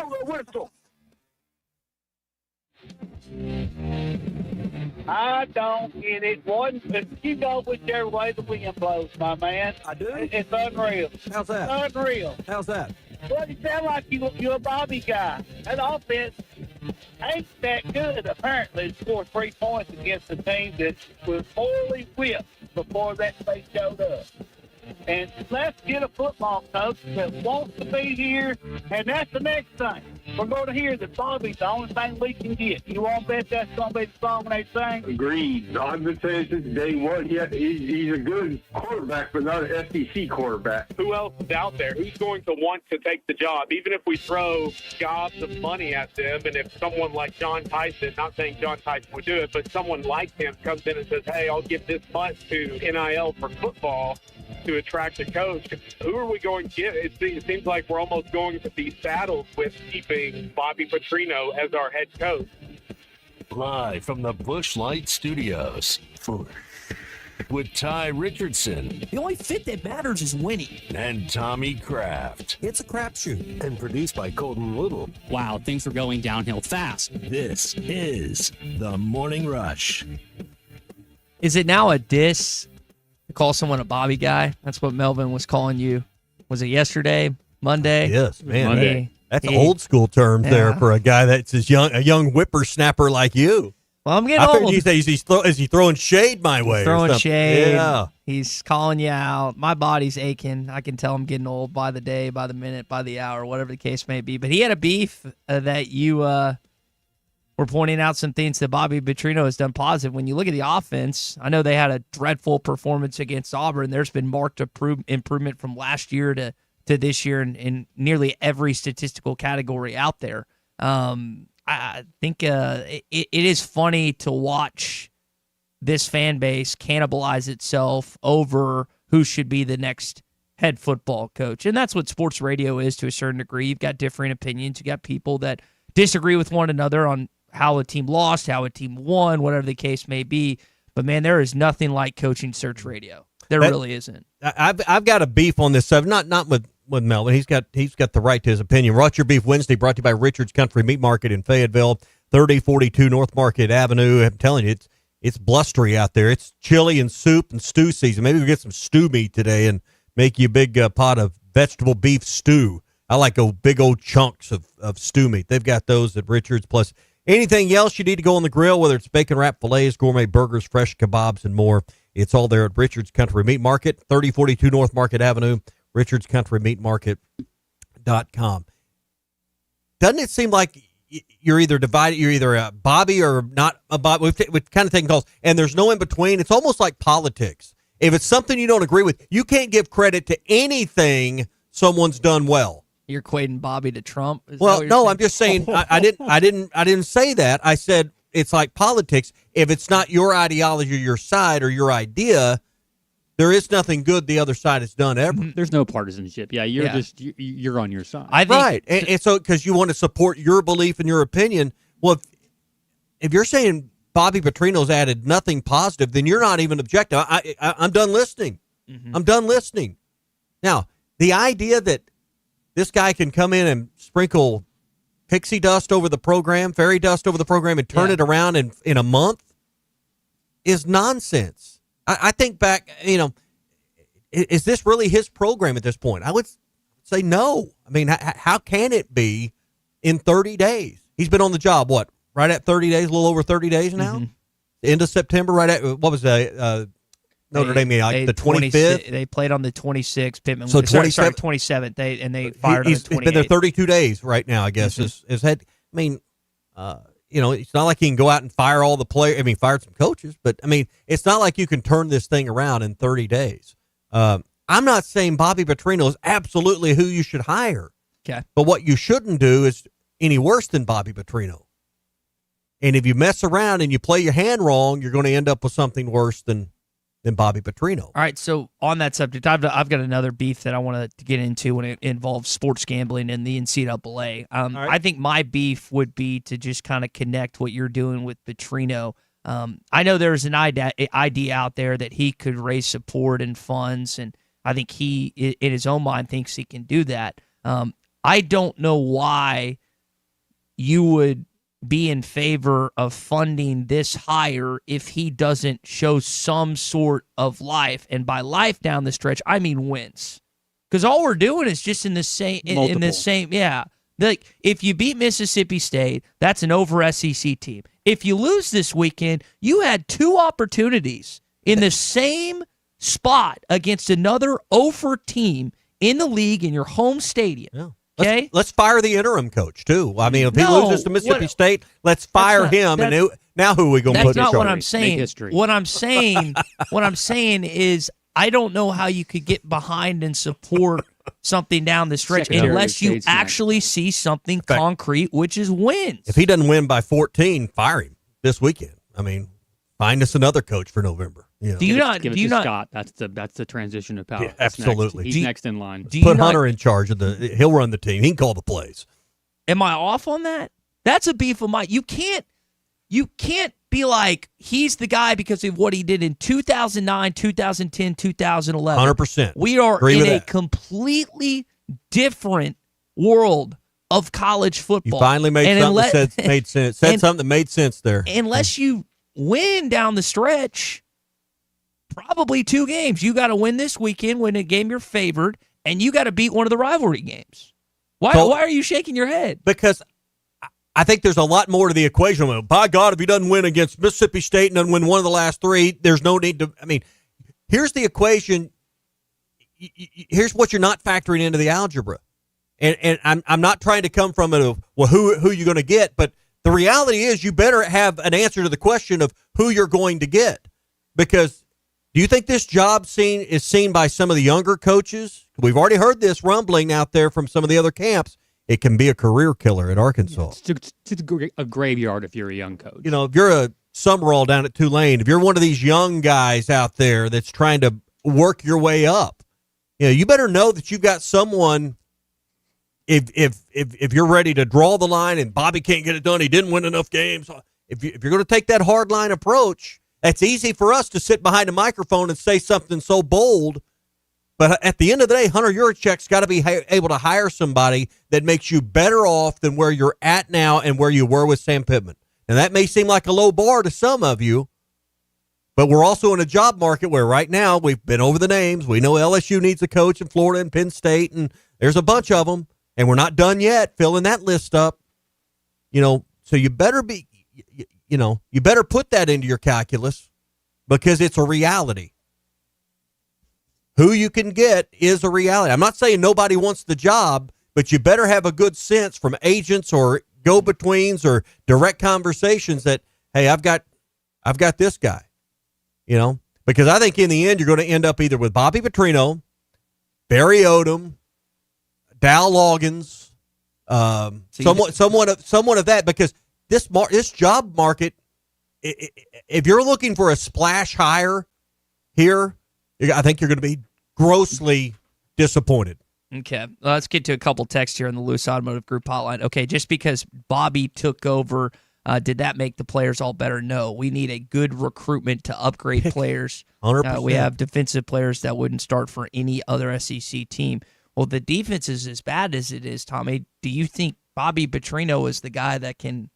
blow the whistle. I don't get it. You go whichever way the wind blows, my man. I do? It's unreal. How's that? It's unreal. How's that? Well, you sound like you're a Bobby guy. That offense ain't that good, apparently, to score 3 points against a team that was morally whipped before that place showed up. And let's get a football coach that wants to be here, and that's the next thing. We're going to hear that Bobby's the only thing we can get. You won't bet that's going to be the song they sing? Agreed. I've been saying since day one, he's a good quarterback, but not an SEC quarterback. Who else is out there? Who's going to want to take the job? Even if we throw gobs of money at them, and if someone like John Tyson, not saying John Tyson would do it, but someone like him comes in and says, hey, I'll give this much to NIL for football to attract a coach, who are we going to get? It seems like we're almost going to be saddled with keeping Bobby Petrino as our head coach. Live from the Busch Light Studios with Ty Richardson The only fit that matters is winning. and Tommy Kraft. It's a crapshoot. And produced by Colton Little. Wow, things are going downhill fast. This is The Morning Rush. Is it now a diss to call someone a Bobby guy? That's what Melvin was calling you. Was it yesterday? Monday? Yes, man. Monday. That's old school terms there for a guy that's a young whippersnapper like you. Well, I'm getting I old. figured you say is he throwing shade my way? or Throwing something? shade. Yeah. He's calling you out. My body's aching. I can tell I'm getting old by the day, by the minute, by the hour, whatever the case may be. But he had a beef that you were pointing out some things that Bobby Petrino has done positive. When you look at the offense, I know they had a dreadful performance against Auburn. There's been marked improvement from last year to this year in nearly every statistical category out there. I think it is funny to watch this fan base cannibalize itself over who should be the next head football coach. And that's what sports radio is to a certain degree. You've got differing opinions. You got people that disagree with one another on how a team lost, how a team won, whatever the case may be. But, man, there is nothing like coaching search radio. There really isn't. I've got a beef on this stuff, not with Melvin. He's got the right to his opinion. Watch Your Beef Wednesday, brought to you by Richard's Country Meat Market in Fayetteville, 3042 North Market Avenue. I'm telling you, it's blustery out there. It's chili and soup and stew season. Maybe we'll get some stew meat today and make you a big pot of vegetable beef stew. I like big old chunks of stew meat. They've got those at Richard's, plus anything else you need to go on the grill, whether it's bacon wrap fillets, gourmet burgers, fresh kebabs, and more. It's all there at Richard's Country Meat Market, 3042 North Market Avenue, richardscountrymeatmarket.com. Doesn't it seem like you're either divided, you're either a Bobby or not a Bobby? We've kind of taken calls, and there's no in between. It's almost like politics. If it's something you don't agree with, you can't give credit to anything someone's done well. You're equating Bobby to Trump? Well, no, I'm just saying I didn't say that. I said it's like politics. If it's not your ideology or your side or your idea, there is nothing good the other side has done ever. There's no partisanship. Yeah, you're on your side. I think, right. And so because you want to support your belief and your opinion, well, if you're saying Bobby Petrino's added nothing positive, then you're not even objective. I'm done listening. Mm-hmm. I'm done listening. Now, the idea that this guy can come in and sprinkle pixie dust over the program, fairy dust over the program, and turn it around in a month is nonsense. I think back, is this really his program at this point? I would say no. I mean, how can it be in 30 days? He's been on the job, right at 30 days, a little over 30 days now? Mm-hmm. End of September, right at, what was that? Notre Dame, the 25th? They played on the 26th. Pittman, so 27th. They fired on the 28th. He's been there 32 days right now, I guess. Mm-hmm. His head, I mean, it's not like he can go out and fire all the players. I mean, fired some coaches, but, I mean, it's not like you can turn this thing around in 30 days. I'm not saying Bobby Petrino is absolutely who you should hire. Okay. But what you shouldn't do is any worse than Bobby Petrino. And if you mess around and you play your hand wrong, you're going to end up with something worse than Bobby Petrino. All right, so on that subject, I've got another beef that I want to get into when it involves sports gambling and the NCAA. Right. I think my beef would be to just kind of connect what you're doing with Petrino. I know there's an idea out there that he could raise support and funds, and I think he, in his own mind, thinks he can do that. I don't know why you would be in favor of funding this hire if he doesn't show some sort of life. And by life down the stretch, I mean wins. Because all we're doing is just in the same, in the same, yeah. Like, if you beat Mississippi State, that's an over SEC team. If you lose this weekend, you had 2 opportunities in the same spot against another over team in the league in your home stadium. Yeah. Okay, let's fire the interim coach too. I mean, if he loses to Mississippi State, let's fire him. And now who are we going to put in charge? That's not what I'm saying. What I'm saying is, I don't know how you could get behind and support something down the stretch unless you actually see something concrete, which is wins. If he doesn't win by 14, fire him this weekend. I mean, find us another coach for November. You know. Give it to Scott. That's the transition of power. Yeah, absolutely. He's next in line. Put Hunter in charge of he'll run the team. He can call the plays. Am I off on that? That's a beef of mine. You can't be like, he's the guy because of what he did in 2009, 2010, 2011. 100%. We are in a completely different world of college football. You finally made something that made sense. Said something that made sense there. Unless you win down the stretch, probably 2 games. You got to win this weekend, win a game you're favored, and you got to beat one of the rivalry games. Why are you shaking your head? Because I think there's a lot more to the equation. Well, by God, if he doesn't win against Mississippi State and doesn't win one of the last 3, there's no need to. I mean, here's the equation. Here's what you're not factoring into the algebra. And I'm not trying to come from it of, well, who you going to get, but the reality is you better have an answer to the question of who you're going to get. Because do you think this job is seen by some of the younger coaches? We've already heard this rumbling out there from some of the other camps. It can be a career killer at Arkansas. It's a graveyard if you're a young coach. You know, if you're a Summerall down at Tulane, if you're one of these young guys out there that's trying to work your way up, you better know that you've got someone. If you're ready to draw the line and Bobby can't get it done, he didn't win enough games. If you're going to take that hard line approach, that's easy for us to sit behind a microphone and say something so bold. But at the end of the day, Hunter Yurichek's got to be able to hire somebody that makes you better off than where you're at now and where you were with Sam Pittman. And that may seem like a low bar to some of you, but we're also in a job market where right now we've been over the names. We know LSU needs a coach in Florida and Penn State, and there's a bunch of them, and we're not done yet filling that list up. So you better be, you better put that into your calculus because it's a reality. Who you can get is a reality. I'm not saying nobody wants the job, but you better have a good sense from agents or go-betweens or direct conversations that, hey, I've got this guy, because I think in the end you're going to end up either with Bobby Petrino, Barry Odom, Dow Loggins, someone of that, because this job market, if you're looking for a splash hire here, I think you're going to be grossly disappointed. Okay, let's get to a couple texts here in the Loose Automotive Group hotline. Okay, just because Bobby took over, did that make the players all better? No, we need a good recruitment to upgrade players. 100%. We have defensive players that wouldn't start for any other SEC team. Well, the defense is as bad as it is, Tommy. Do you think Bobby Petrino is the guy that can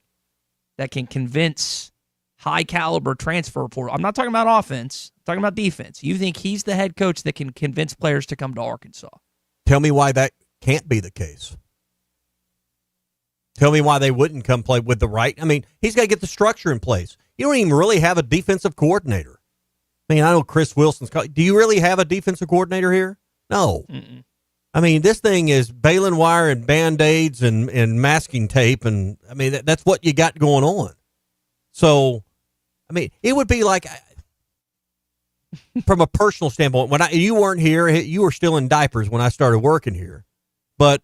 convince high caliber transfer portal? I'm not talking about offense. I'm talking about defense. You think he's the head coach that can convince players to come to Arkansas? Tell me why that can't be the case. Tell me why they wouldn't come play with the right. I mean, he's got to get the structure in place. You don't even really have a defensive coordinator. I mean, I know Chris Wilson's. Do you really have a defensive coordinator here? No. Mm-mm. I mean, this thing is baling wire and Band-Aids and masking tape, and I mean that's what you got going on. So, I mean, it would be like, from a personal standpoint, when you weren't here, you were still in diapers when I started working here, but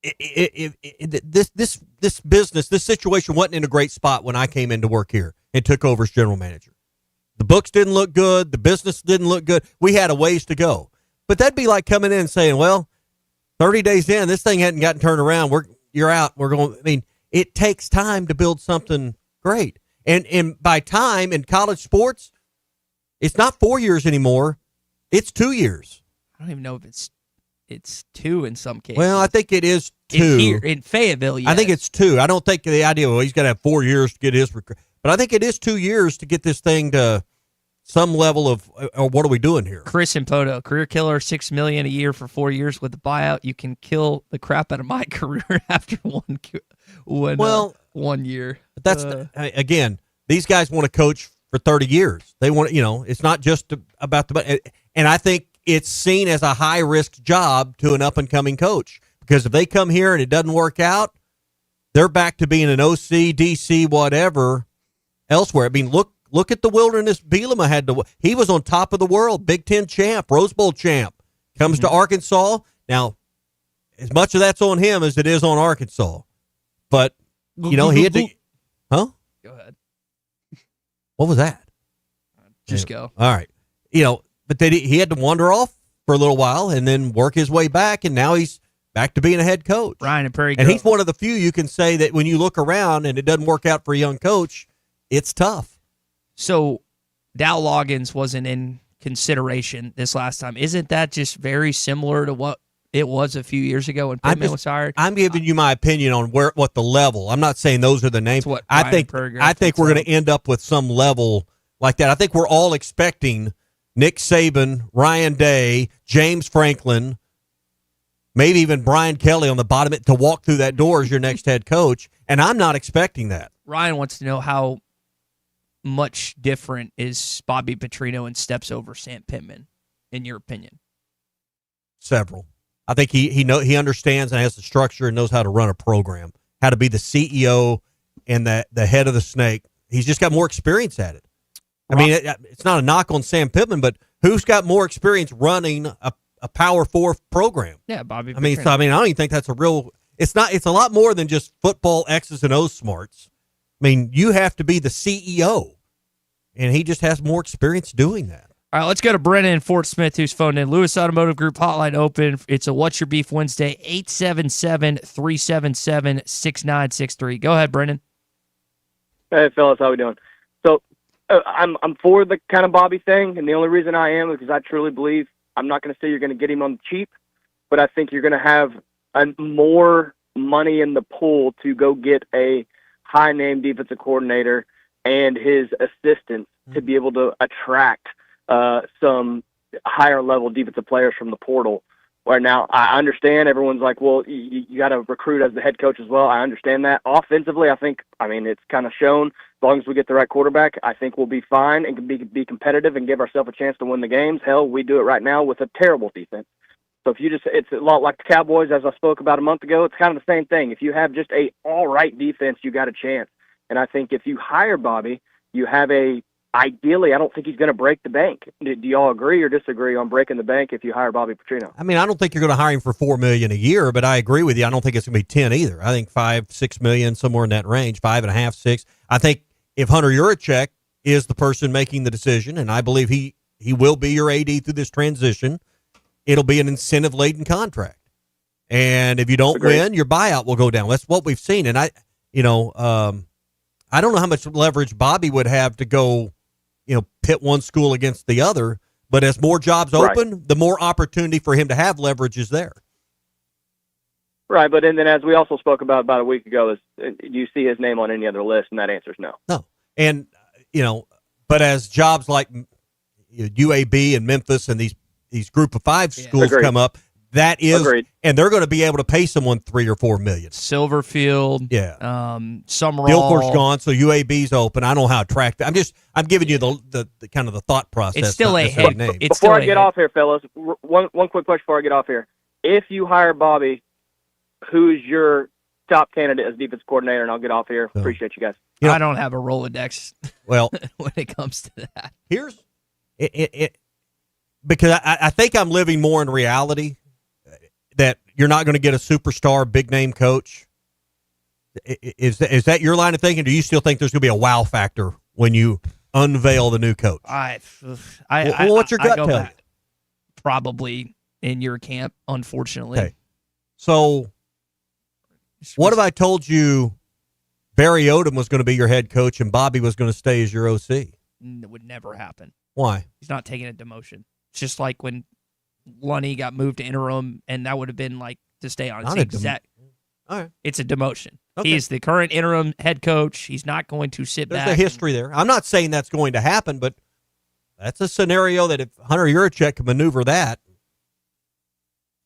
this business, this situation wasn't in a great spot when I came into work here and took over as general manager. The books didn't look good. The business didn't look good. We had a ways to go. But that'd be like coming in and saying, well, 30 days in, this thing hadn't gotten turned around. You're out. We're going. I mean, it takes time to build something great. And by time in college sports, it's not 4 years anymore. It's 2 years. I don't even know if it's it's 2 in some cases. Well, I think it is 2. In Fayetteville, yes. I think it's 2. I don't think the idea, well, he's got to have 4 years to get his but I think it is 2 years to get this thing to some level of what are we doing here? Chris and Poto, career killer, $6 million a year for 4 years with the buyout. You can kill the crap out of my career after one year. That's again, these guys want to coach for 30 years. They want, it's not just about the, and I think it's seen as a high risk job to an up and coming coach, because if they come here and it doesn't work out, they're back to being an OC, DC, whatever elsewhere. I mean, look at the wilderness Bielema had to. He was on top of the world, Big Ten champ, Rose Bowl champ. Comes to Arkansas. Now, as much of that's on him as it is on Arkansas. But, he had to. Huh? Go ahead. What was that? Just go. All right. But then he had to wander off for a little while and then work his way back, and now he's back to being a head coach. Ryan and Prairie And Grove. he's one of the few you can say that when you look around and it doesn't work out for a young coach, it's tough. So Dow Loggins wasn't in consideration this last time. Isn't that just very similar to what it was a few years ago when Pittman was hired? I'm giving you my opinion on what the level. I'm not saying those are the names. What I Ryan think Perger we're thinks going so. to end up with some level like that. I think we're all expecting Nick Saban, Ryan Day, James Franklin, maybe even Brian Kelly on the bottom to walk through that door as your next head coach, and I'm not expecting that. Ryan wants to know how much different is Bobby Petrino and steps over Sam Pittman, in your opinion? Several. I think he understands and has the structure and knows how to run a program, how to be the CEO and the head of the snake. He's just got more experience at it. I mean, it's not a knock on Sam Pittman, but who's got more experience running a Power 4 program? Yeah, Bobby Petrino. I mean, I don't even think that's a real. It's a lot more than just football X's and O's smarts. I mean, you have to be the CEO, and he just has more experience doing that. All right, let's go to Brennan in Fort Smith, who's phoned in. Lewis Automotive Group hotline open. It's a What's Your Beef Wednesday, 877-377-6963. Go ahead, Brennan. Hey, fellas, how we doing? So I'm for the kind of Bobby thing, and the only reason I am is because I truly believe I'm not going to say you're going to get him on the cheap, but I think you're going to have more money in the pool to go get a high-name defensive coordinator and his assistants to be able to attract some higher-level defensive players from the portal. Where now I understand everyone's like, well, you got to recruit as the head coach as well. I understand that. Offensively, I mean, it's kind of shown. As long as we get the right quarterback, I think we'll be fine and can be competitive and give ourselves a chance to win the games. Hell, we do it right now with a terrible defense. So it's a lot like the Cowboys, as I spoke about a month ago. It's kind of the same thing. If you have just a all right defense, you got a chance. And I think if you hire Bobby, you have ideally, I don't think he's going to break the bank. Do y'all agree or disagree on breaking the bank if you hire Bobby Petrino? I mean, I don't think you're going to hire him for $4 million a year, but I agree with you. I don't think it's going to be 10 either. I think $5-6 million, somewhere in that range, 5.5, 6. I think if Hunter Yurachek is the person making the decision, and I believe he will be your AD through this transition, it'll be an incentive-laden contract. And if you don't win, your buyout will go down. That's what we've seen. And I don't know how much leverage Bobby would have to go, pit one school against the other, but as more jobs open, the more opportunity for him to have leverage is there. Right, but then as we also spoke about a week ago, is do you see his name on any other list? And that answer is no. No. And, but as jobs like UAB and Memphis and these group of 5 schools come up, that is, and they're going to be able to pay someone $3 or $4 million. Silverfield, Summerall. Guilford's gone, so UAB's open. I don't know how attractive. I'm giving you the kind of the thought process. It's still a hit. Before I get off here, fellas, one quick question before I get off here. If you hire Bobby, who's your top candidate as defense coordinator? And I'll get off here. Appreciate you guys. I don't have a Rolodex. Well, when it comes to that, here's it because I think I'm living more in reality. That you're not going to get a superstar, big name coach. Is that your line of thinking? Do you still think there's going to be a wow factor when you unveil the new coach? What's your gut tell you? Probably in your camp, unfortunately. Okay. So, what if I told you Barry Odom was going to be your head coach and Bobby was going to stay as your OC? It would never happen. Why? He's not taking a demotion. It's just like when Lunny got moved to interim, and that would have been like to stay on. It's Not the a exact. All right. It's a demotion. Okay. He's the current interim head coach. He's not going to sit There's back. a history there. I'm not saying that's going to happen, but that's a scenario that if Hunter Yurachek can maneuver that.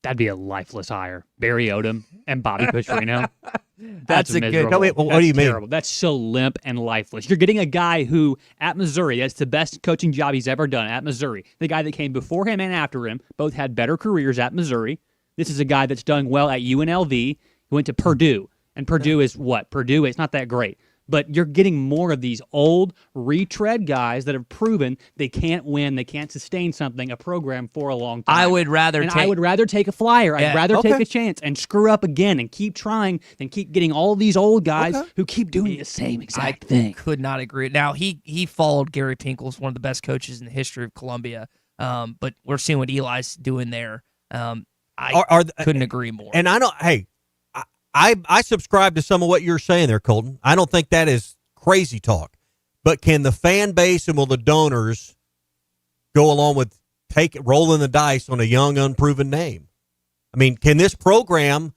That'd be a lifeless hire. Barry Odom and Bobby Petrino. That's a good- miserable. No, wait, what That's do you mean? terrible. That's so limp and lifeless. You're getting a guy who, at Missouri, that's the best coaching job he's ever done at Missouri. The guy that came before him and after him both had better careers at Missouri. This is a guy that's done well at UNLV. He went to Purdue. And Purdue is what? Purdue, it's not that great. But you're getting more of these old, retread guys that have proven they can't win, they can't sustain something, a program for a long time. I would rather I would rather take a flyer. Yeah, I'd rather okay. take a chance and screw up again and keep trying than keep getting all these old guys who keep doing the same exact thing. Could not agree. Now he followed Gary Pinkel's one of the best coaches in the history of Columbia. But we're seeing what Eli's doing there. I couldn't agree more. And I don't. Hey, I subscribe to some of what you're saying there, Colton. I don't think that is crazy talk. But can the fan base and will the donors go along with rolling the dice on a young, unproven name? I mean, can this program,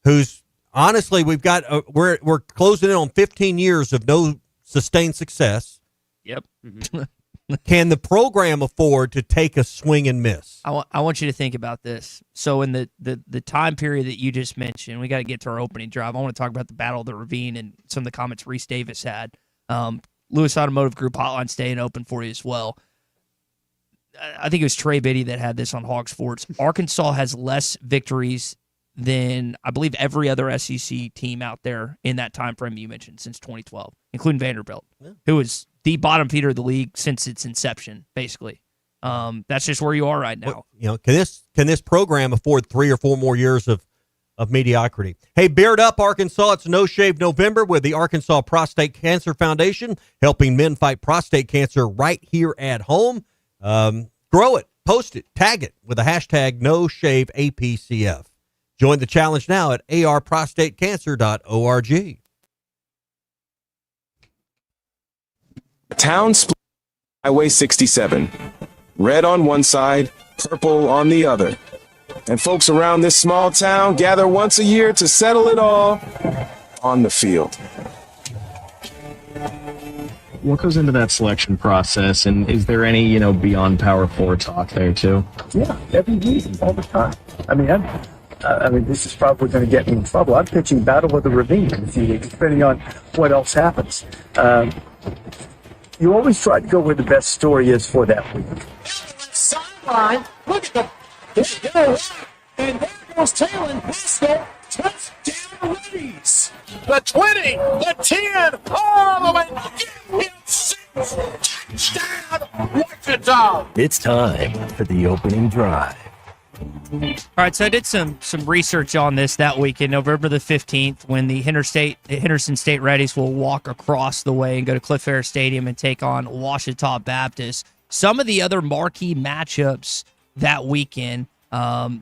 who's honestly we've got we're closing in on 15 years of no sustained success. Yep. Can the program afford to take a swing and miss? I want you to think about this. So in the time period that you just mentioned, we got to get to our opening drive. I want to talk about the Battle of the Ravine and some of the comments Reese Davis had. Lewis Automotive Group hotline staying open for you as well. I think it was Trey Biddy that had this on Hog Sports. Arkansas has less victories than I believe every other SEC team out there in that time frame you mentioned since 2012, including Vanderbilt, who was the bottom feeder of the league since its inception, basically. That's just where you are right now. Well, can this program afford 3 or 4 more years of mediocrity? Hey, Beard Up, Arkansas. It's No Shave November with the Arkansas Prostate Cancer Foundation, helping men fight prostate cancer right here at home. Grow it, post it, tag it with the hashtag NoShaveAPCF. Join the challenge now at arprostatecancer.org. Town split Highway 67. Red on one side, purple on the other. And folks around this small town gather once a year to settle it all on the field. What goes into that selection process, and is there any, beyond Power 4 talk there too? Yeah, every week, all the time. I mean, this is probably going to get me in trouble. I'm pitching Battle of the Ravine in a few weeks, depending on what else happens. You always try to go where the best story is for that week. Sideline, look at there you go, and there goes Taylor Pistol, touchdown Reddies. The 20, the 10, all the way, get 6, touchdown Wichita. It's time for the opening drive. All right, so I did some research on this that weekend, November the 15th, when the Henderson State Reddies will walk across the way and go to Cliff Fair Stadium and take on Ouachita Baptist. Some of the other marquee matchups that weekend,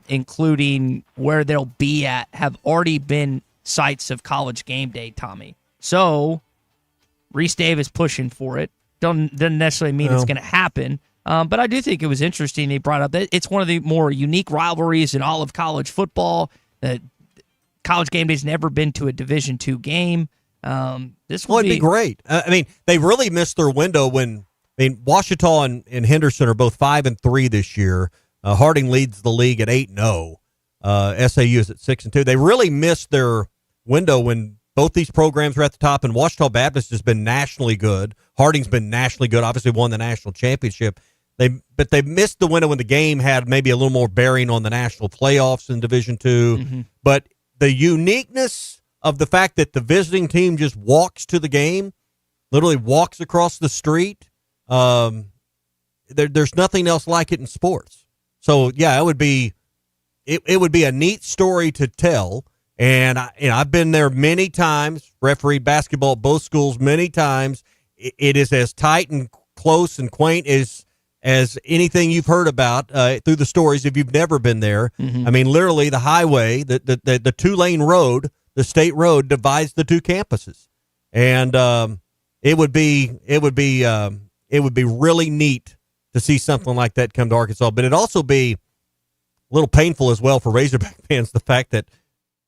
including where they'll be at, have already been sites of College Game Day, Tommy. So Reese Davis pushing for it. Doesn't necessarily mean it's going to happen. But I do think it was interesting he brought up that it's one of the more unique rivalries in all of college football. College Game Day's never been to a Division II game. This would it'd be great. I mean, they really missed their window when Ouachita and Henderson are both 5-3 this year. Harding leads the league at 8-0. SAU is at 6-2. They really missed their window when both these programs are at the top, and Ouachita Baptist has been nationally good. Harding's been nationally good. Obviously, won the national championship. But they missed the window when the game had maybe a little more bearing on the national playoffs in Division II. Mm-hmm. But the uniqueness of the fact that the visiting team just walks to the game, literally walks across the street, there's nothing else like it in sports. So yeah, it would be a neat story to tell. And I've been there many times, refereed basketball at both schools many times. It is as tight and close and quaint as anything you've heard about through the stories if you've never been there. Mm-hmm. I mean, literally the highway, the 2-lane road, the state road divides the two campuses, and it would be really neat to see something like that come to Arkansas. But it'd also be little painful as well for Razorback fans, the fact that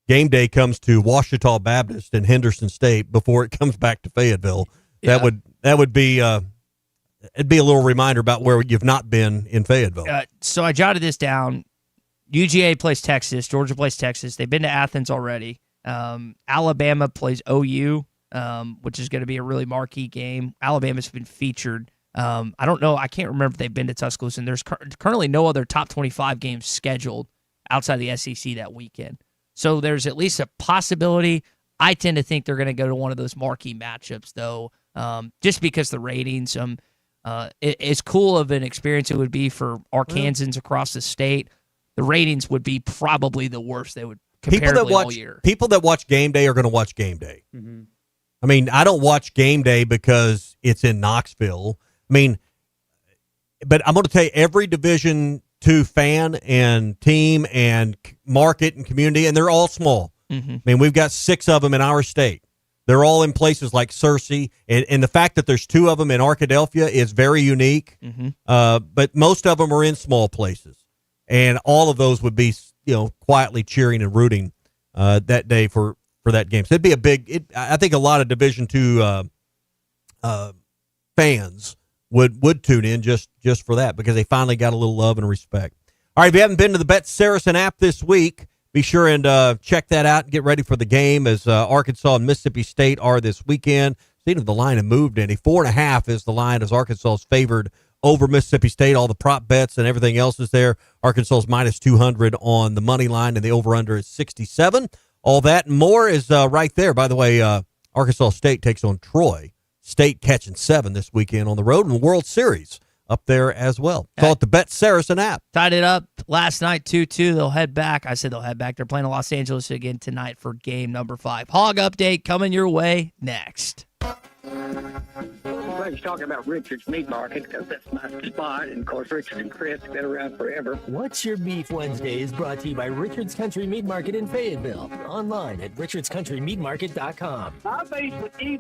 game day comes to Ouachita Baptist and Henderson State before it comes back to Fayetteville. Yeah. That would be it'd be a little reminder about where you've not been in Fayetteville. So I jotted this down. UGA plays Texas. Georgia plays Texas. They've been to Athens already. Alabama plays OU, which is going to be a really marquee game. Alabama's been featured. I don't know. I can't remember if they've been to Tuscaloosa. And there's currently no other top 25 games scheduled outside the SEC that weekend. So there's at least a possibility. I tend to think they're going to go to one of those marquee matchups, though, just because the ratings. As cool of an experience it would be for Arkansans across the state, the ratings would be probably the worst they would comparatively all year. People that watch game day are going to watch game day. Mm-hmm. I mean, I don't watch game day because it's in Knoxville. I mean, but I'm going to tell you, every Division II fan and team and market and community, and they're all small. Mm-hmm. I mean, we've got 6 of them in our state. They're all in places like Searcy, and the fact that there's 2 of them in Arkadelphia is very unique. Mm-hmm. But most of them are in small places, and all of those would be, quietly cheering and rooting that day for that game. So it'd be a big. I think a lot of Division II fans would tune in just for that, because they finally got a little love and respect. All right, if you haven't been to the Bet Saracen app this week, be sure and check that out and get ready for the game, as Arkansas and Mississippi State are this weekend. Seeing if the line had moved any. 4.5 is the line, as Arkansas is favored over Mississippi State. All the prop bets and everything else is there. Arkansas is minus 200 on the money line, and the over-under is 67. All that and more is right there. By the way, Arkansas State takes on Troy. State catching 7 this weekend on the road, and the World Series up there as well. Call it the Bet Saracen app. Tied it up last night 2-2. They'll head back. I said they'll head back. They're playing Los Angeles again tonight for game number 5. Hog update coming your way next. I'm glad you're talking about Richard's Meat Market, because that's my spot. And, of course, Richard and Chris have been around forever. What's Your Beef Wednesday is brought to you by Richard's Country Meat Market in Fayetteville. Online at richardscountrymeatmarket.com. My beef with you,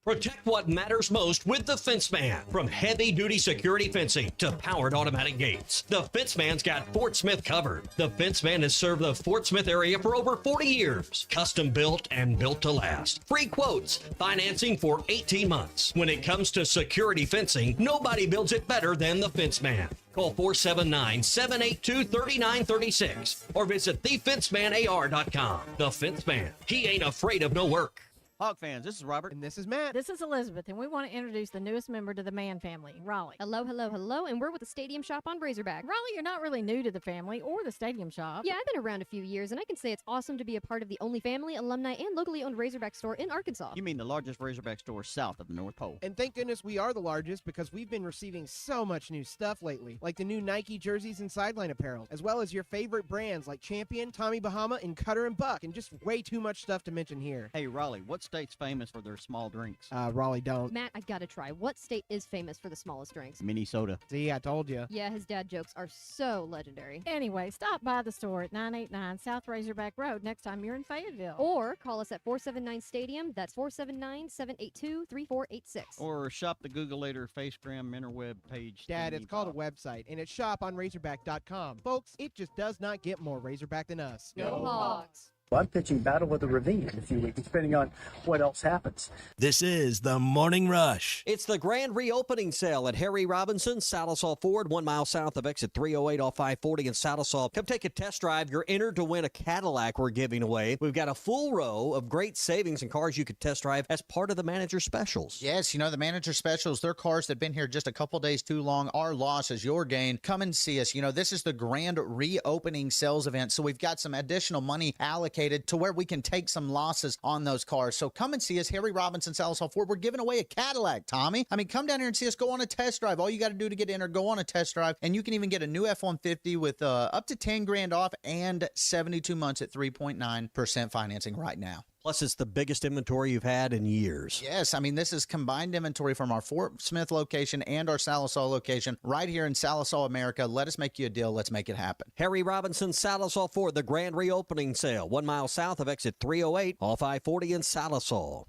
Protect what matters most with the Fence Man. From heavy-duty security fencing to powered automatic gates, the Fence Man's got Fort Smith covered. The Fence Man has served the Fort Smith area for over 40 years. Custom built and built to last. Free quotes, financing for 18 months. When it comes to security fencing, nobody builds it better than the Fence Man. Call 479-782-3936 or visit thefencemanAR.com. The Fence Man. He ain't afraid of no work. Hog fans, this is Robert. And this is Matt. This is Elizabeth, and we want to introduce the newest member to the Man family, Raleigh. Hello, hello, hello, and we're with the Stadium Shop on Razorback. Raleigh, you're not really new to the family or the Stadium Shop. Yeah, I've been around a few years, and I can say it's awesome to be a part of the only family, alumni, and locally owned Razorback store in Arkansas. You mean the largest Razorback store south of the North Pole. And thank goodness we are the largest, because we've been receiving so much new stuff lately, like the new Nike jerseys and sideline apparel, as well as your favorite brands like Champion, Tommy Bahama, and Cutter and Buck, and just way too much stuff to mention here. Hey, Raleigh, what state's famous for their small drinks? Raleigh don't. Matt, I gotta try. What state is famous for the smallest drinks? Minnesota. See, I told you. Yeah, his dad jokes are so legendary. Anyway, stop by the store at 989 South Razorback Road next time you're in Fayetteville. Or call us at 479-STADIUM. That's 479-782-3486. Or shop the Googleator Facegram interweb page. Dad, it's called a website, and it's shoponrazorback.com. Folks, it just does not get more Razorback than us. Go Hogs! I'm pitching Battle of the Ravine in a few weeks, depending on what else happens. This is the Morning Rush. It's the grand reopening sale at Harry Robinson, Salisaw Ford, 1 mile south of exit 308 off 540 in Salisaw. Come take a test drive. You're entered to win a Cadillac we're giving away. We've got a full row of great savings and cars you could test drive as part of the manager specials. Yes, the manager specials, they're cars that have been here just a couple days too long. Our loss is your gain. Come and see us. This is the grand reopening sales event, so we've got some additional money allocated to where we can take some losses on those cars. So come and see us, Harry Robinson, Salisaw Ford. We're giving away a Cadillac, Tommy. Come down here and see us. Go on a test drive. All you got to do to get entered, go on a test drive, and you can even get a new F-150 with up to 10 grand off and 72 months at 3.9% financing right now. Plus, it's the biggest inventory you've had in years. Yes, this is combined inventory from our Fort Smith location and our Salisaw location right here in Salisaw, America. Let us make you a deal. Let's make it happen. Harry Robinson, Salisaw Ford, the grand reopening sale, 1 mile south of exit 308 off I-40 in Salisaw.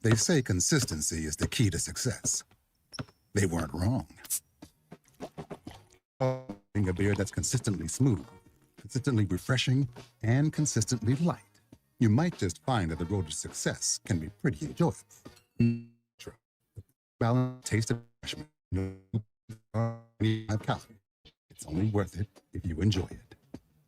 They say consistency is the key to success. They weren't wrong. A beer that's consistently smooth, consistently refreshing, and consistently light. You might just find that the road to success can be pretty enjoyable. Balanced taste and refreshment. No calories. It's only worth it if you enjoy it.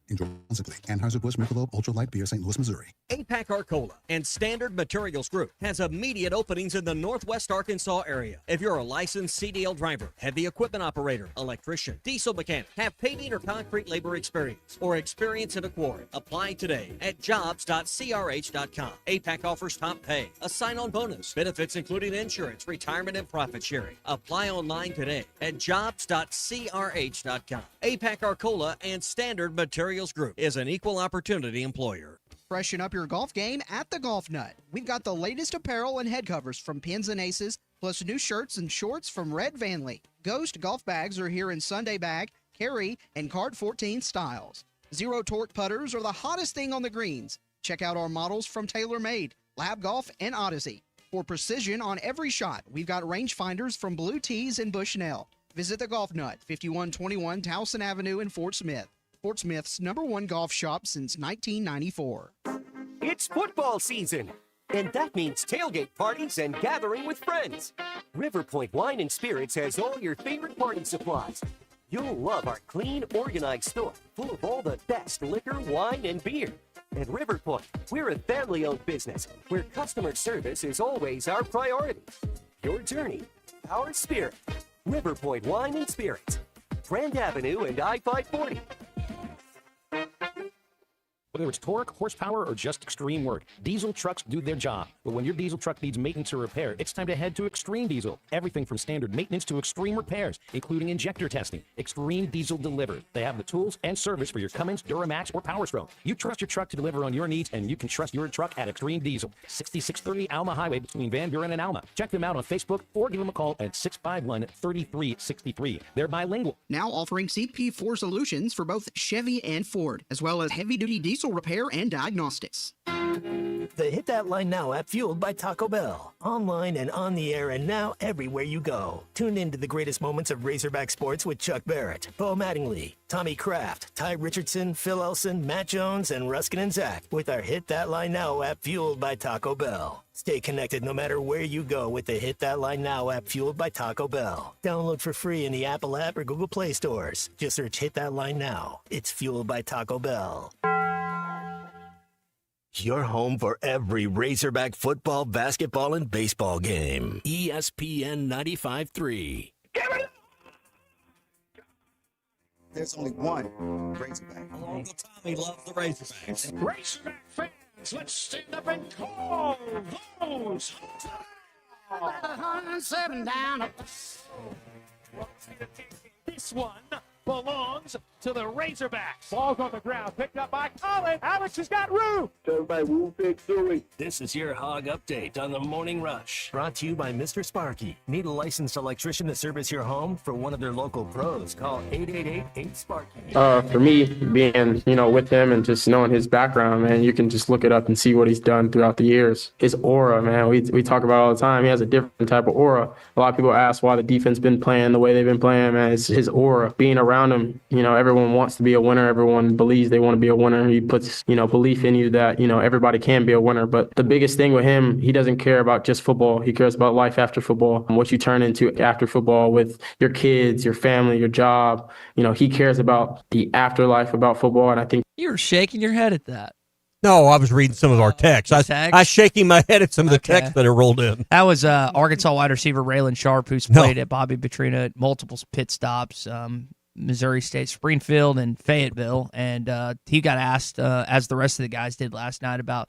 Enjoy responsibly. Anheuser-Busch Michelob Ultra Light Beer, St. Louis, Missouri. APAC Arcola and Standard Materials Group has immediate openings in the Northwest Arkansas area. If you're a licensed CDL driver, heavy equipment operator, electrician, diesel mechanic, have paving or concrete labor experience, or experience in a quarry, apply today at jobs.crh.com. APAC offers top pay, a sign-on bonus, benefits including insurance, retirement, and profit sharing. Apply online today at jobs.crh.com. APAC Arcola and Standard Materials Group is an equal opportunity employer. Freshen up your golf game at the Golf Nut. We've got the latest apparel and head covers from Pins and Aces, plus new shirts and shorts from Red Vanley. Ghost golf bags are here in Sunday bag, carry, and card 14 styles. Zero torque putters are the hottest thing on the greens. Check out our models from TaylorMade, Lab Golf, and Odyssey. For precision on every shot, we've got rangefinders from Blue Tees and Bushnell. Visit the Golf Nut, 5121 Towson Avenue in Fort Smith. Fort Smith's #1 golf shop since 1994. It's football season, and that means tailgate parties and gathering with friends. River Point Wine and Spirits has all your favorite party supplies. You'll love our clean, organized store full of all the best liquor, wine, and beer. At River Point, we're a family-owned business where customer service is always our priority. Your journey, our spirit. River Point Wine and Spirits, Grand Avenue and I-540. Whether it's torque, horsepower, or just extreme work, diesel trucks do their job. But when your diesel truck needs maintenance or repair, it's time to head to Extreme Diesel. Everything from standard maintenance to extreme repairs, including injector testing. Extreme Diesel delivers. They have the tools and service for your Cummins, Duramax, or Power Stroke. You trust your truck to deliver on your needs, and you can trust your truck at Extreme Diesel. 6630 Alma Highway between Van Buren and Alma. Check them out on Facebook or give them a call at 651-3363. They're bilingual. Now offering CP4 solutions for both Chevy and Ford, as well as heavy-duty diesel repair and diagnostics. The Hit That Line Now app, fueled by Taco Bell. Online and on the air and now everywhere you go. Tune in to the greatest moments of Razorback sports with Chuck Barrett, Bo Mattingly, Tommy Kraft, Ty Richardson, Phil Elson, Matt Jones, and Ruskin and Zach with our Hit That Line Now app, fueled by Taco Bell. Stay connected no matter where you go with the Hit That Line Now app, fueled by Taco Bell. Download for free in the Apple app or Google Play stores. Just search Hit That Line Now. It's fueled by Taco Bell. Your home for every Razorback football, basketball, and baseball game. ESPN 95.3. There's only one Razorback. Uncle Tommy loves the Razorbacks. Razorback fans, let's stand up and call those. 107 down. This one belongs to the Razorbacks. Ball's on the ground, picked up by Colin. Alex has got room. Everybody will fix doing. This is your Hog Update on the Morning Rush. Brought to you by Mr. Sparky. Need a licensed electrician to service your home? For one of their local pros, call 888-8-SPARKY. For me, being, with him and just knowing his background, man, you can just look it up and see what he's done throughout the years. His aura, man, we talk about it all the time. He has a different type of aura. A lot of people ask why the defense been playing the way they've been playing, man. It's his aura. Being around him, everyone wants to be a winner. Everyone believes they want to be a winner. He puts, belief in you that, everybody can be a winner. But the biggest thing with him, he doesn't care about just football. He cares about life after football and what you turn into after football with your kids, your family, your job. He cares about the afterlife about football. And I think you were shaking your head at that. No, I was reading some of our texts. I was shaking my head at some of the texts that are rolled in. That was Arkansas wide receiver Raylan Sharp, who's played at Bobby Petrino at multiple pit stops, Missouri State, Springfield, and Fayetteville. And he got asked, as the rest of the guys did last night, about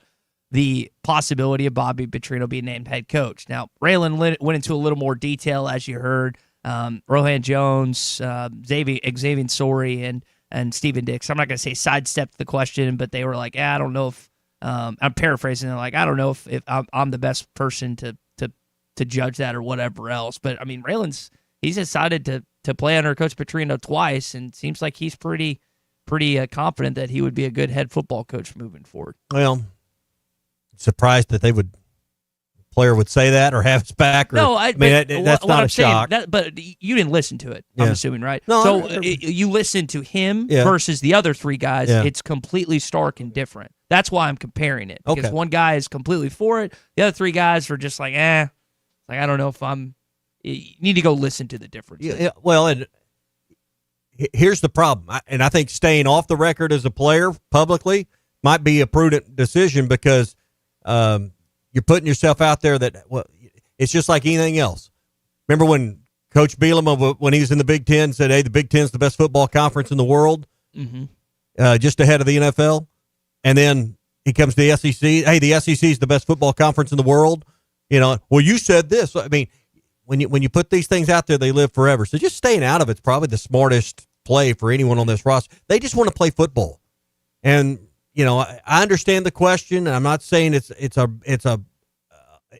the possibility of Bobby Petrino being named head coach. Now, Raylan went into a little more detail, as you heard. Rohan Jones, Xavier Sori, and Stephen Dix. I'm not going to say sidestepped the question, but they were like, I don't know if I'm paraphrasing. They're like, I don't know if I'm the best person to judge that or whatever else. But I mean, he's decided to play under Coach Petrino twice, and seems like he's pretty confident that he would be a good head football coach moving forward. Well, surprised that they would player would say that or have his back. Or, No, that's what not I'm a shock. saying, but you didn't listen to it. Yeah. I'm assuming, right? No, so you listened to him versus the other three guys. Yeah. It's completely stark and different. That's why I'm comparing it. Because Okay. one guy is completely for it. The other three guys are just like, like I don't know if I'm. You need to go listen to the difference. Yeah, well, and here's the problem, and I think staying off the record as a player publicly might be a prudent decision because you're putting yourself out there that, well, it's just like anything else. Remember when Coach Bielema, when he was in the Big Ten, said, hey, the Big Ten's the best football conference in the world, just ahead of the NFL? And then he comes to the SEC, hey, the SEC is the best football conference in the world. Well, you said this. I mean, when you put these things out there, they live forever. So just staying out of it's probably the smartest play for anyone on this roster. They just want to play football. And, I understand the question. I'm not saying it's a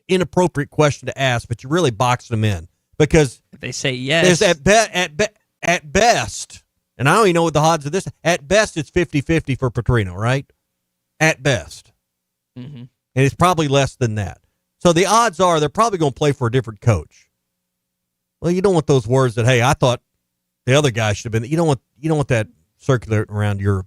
inappropriate question to ask, but you really box them in because if they say yes, there's at best, and I don't even know what the odds of this. At best, it's 50-50 for Petrino, right? At best, and it's probably less than that. So the odds are they're probably going to play for a different coach. Well, you don't want those words that, hey, I thought the other guy should have been. You don't want that circulating around your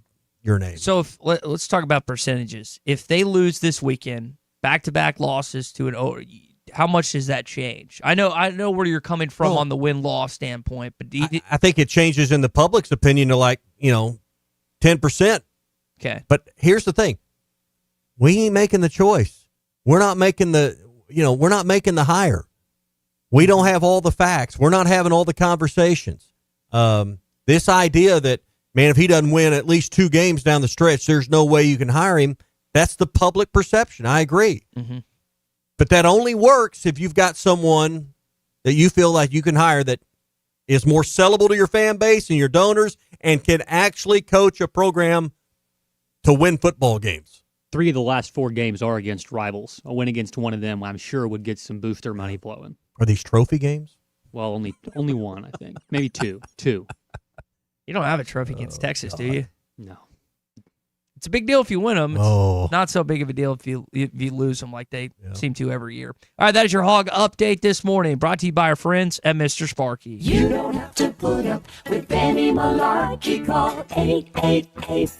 name. So let's talk about percentages. If they lose this weekend, back-to-back losses to how much does that change? I know where you're coming from on the win-loss standpoint, but I think it changes in the public's opinion to 10%. Okay. But here's the thing: we ain't making the choice. We're not making the hire. We don't have all the facts. We're not having all the conversations. This idea that, man, if he doesn't win at least 2 games down the stretch, there's no way you can hire him. That's the public perception. I agree. But that only works if you've got someone that you feel like you can hire that is more sellable to your fan base and your donors and can actually coach a program to win football games. 3 of the last 4 games are against rivals. A win against one of them, I'm sure, would get some booster money flowing. Are these trophy games? Well, only one, I think. Maybe two. You don't have a trophy against Texas, do you? No. It's a big deal if you win them. It's not so big of a deal if you lose them like they seem to every year. All right, that is your Hog Update this morning, brought to you by our friends at Mr. Sparky. You don't have to put up with any malarkey. Call 888-8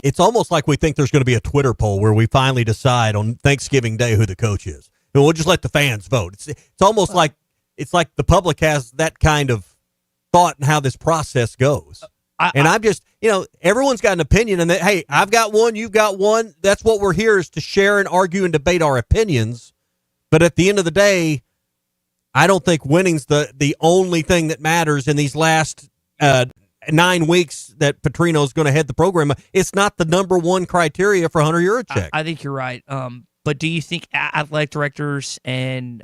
It's almost like we think there's going to be a Twitter poll where we finally decide on Thanksgiving Day who the coach is. And we'll just let the fans vote. It's almost like the public has that kind of thought in how this process goes. I'm just, everyone's got an opinion, and that, hey, I've got one, you've got one. That's what we're here, is to share and argue and debate our opinions. But at the end of the day, I don't think winning's the only thing that matters in these last 9 weeks that Petrino's going to head the program. It's not the number one criteria for Hunter Yurachek. I think you're right. But do you think athletic directors and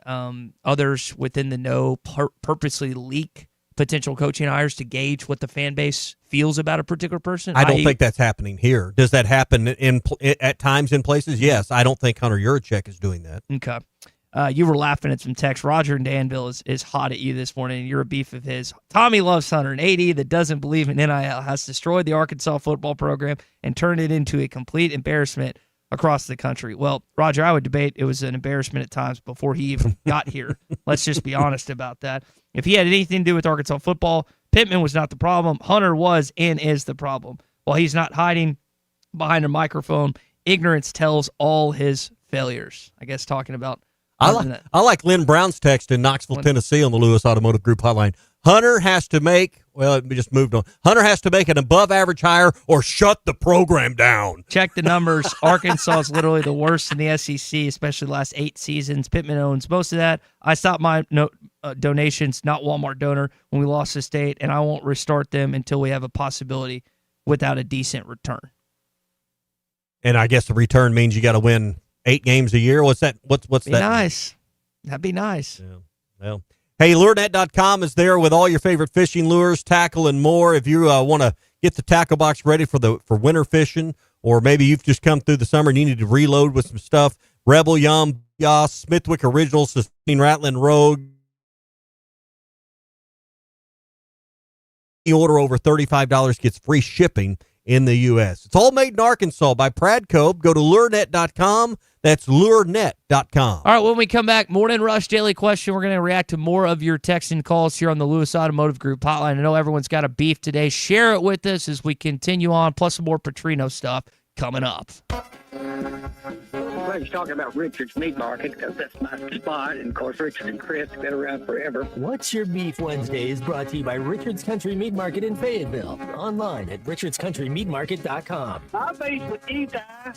others within the know purposely leak potential coaching hires to gauge what the fan base feels about a particular person? I don't think that's happening here. Does that happen at times in places? Yes. I don't think Hunter Yurachek is doing that. Okay. You were laughing at some text. Roger in Danville is hot at you this morning. You're a beef of his. Tommy loves Hunter. An AD that doesn't believe in NIL has destroyed the Arkansas football program and turned it into a complete embarrassment across the country. Well, Roger, I would debate it was an embarrassment at times before he even got here. Let's just be honest about that. If he had anything to do with Arkansas football, Pittman was not the problem. Hunter was and is the problem. While he's not hiding behind a microphone, ignorance tells all his failures. I guess talking about I like Lynn Brown's text in Knoxville, Tennessee on the Lewis Automotive Group hotline. Hunter has to make, we just moved on. Hunter has to make an above average hire or shut the program down. Check the numbers. Arkansas is literally the worst in the SEC, especially the last 8 seasons. Pittman owns most of that. I stopped my donations, not Walmart donor, when we lost the state, and I won't restart them until we have a possibility without a decent return. And I guess the return means you got to win 8 games a year. What's that? What's Be that? Nice. That'd be nice. Yeah. Well, hey, LureNet.com is there with all your favorite fishing lures, tackle, and more. If you want to get the tackle box ready for winter fishing, or maybe you've just come through the summer and you need to reload with some stuff, Rebel, Yum, Yas, Smithwick Originals, Sustaining Rattling Rogue. You order over $35 gets free shipping in the U.S. It's all made in Arkansas by Pradco. Go to lurenet.com. That's lurenet.com. All right, when we come back, Morning Rush Daily Question. We're going to react to more of your texts and calls here on the Lewis Automotive Group hotline. I know everyone's got a beef today. Share it with us as we continue on, plus some more Petrino stuff coming up. He's talking about Richard's Meat Market because that's my spot. And, of course, Richard and Chris have been around forever. What's Your Beef Wednesday is brought to you by Richard's Country Meat Market in Fayetteville. Online at richardscountrymeatmarket.com. I'll face with you, Ty.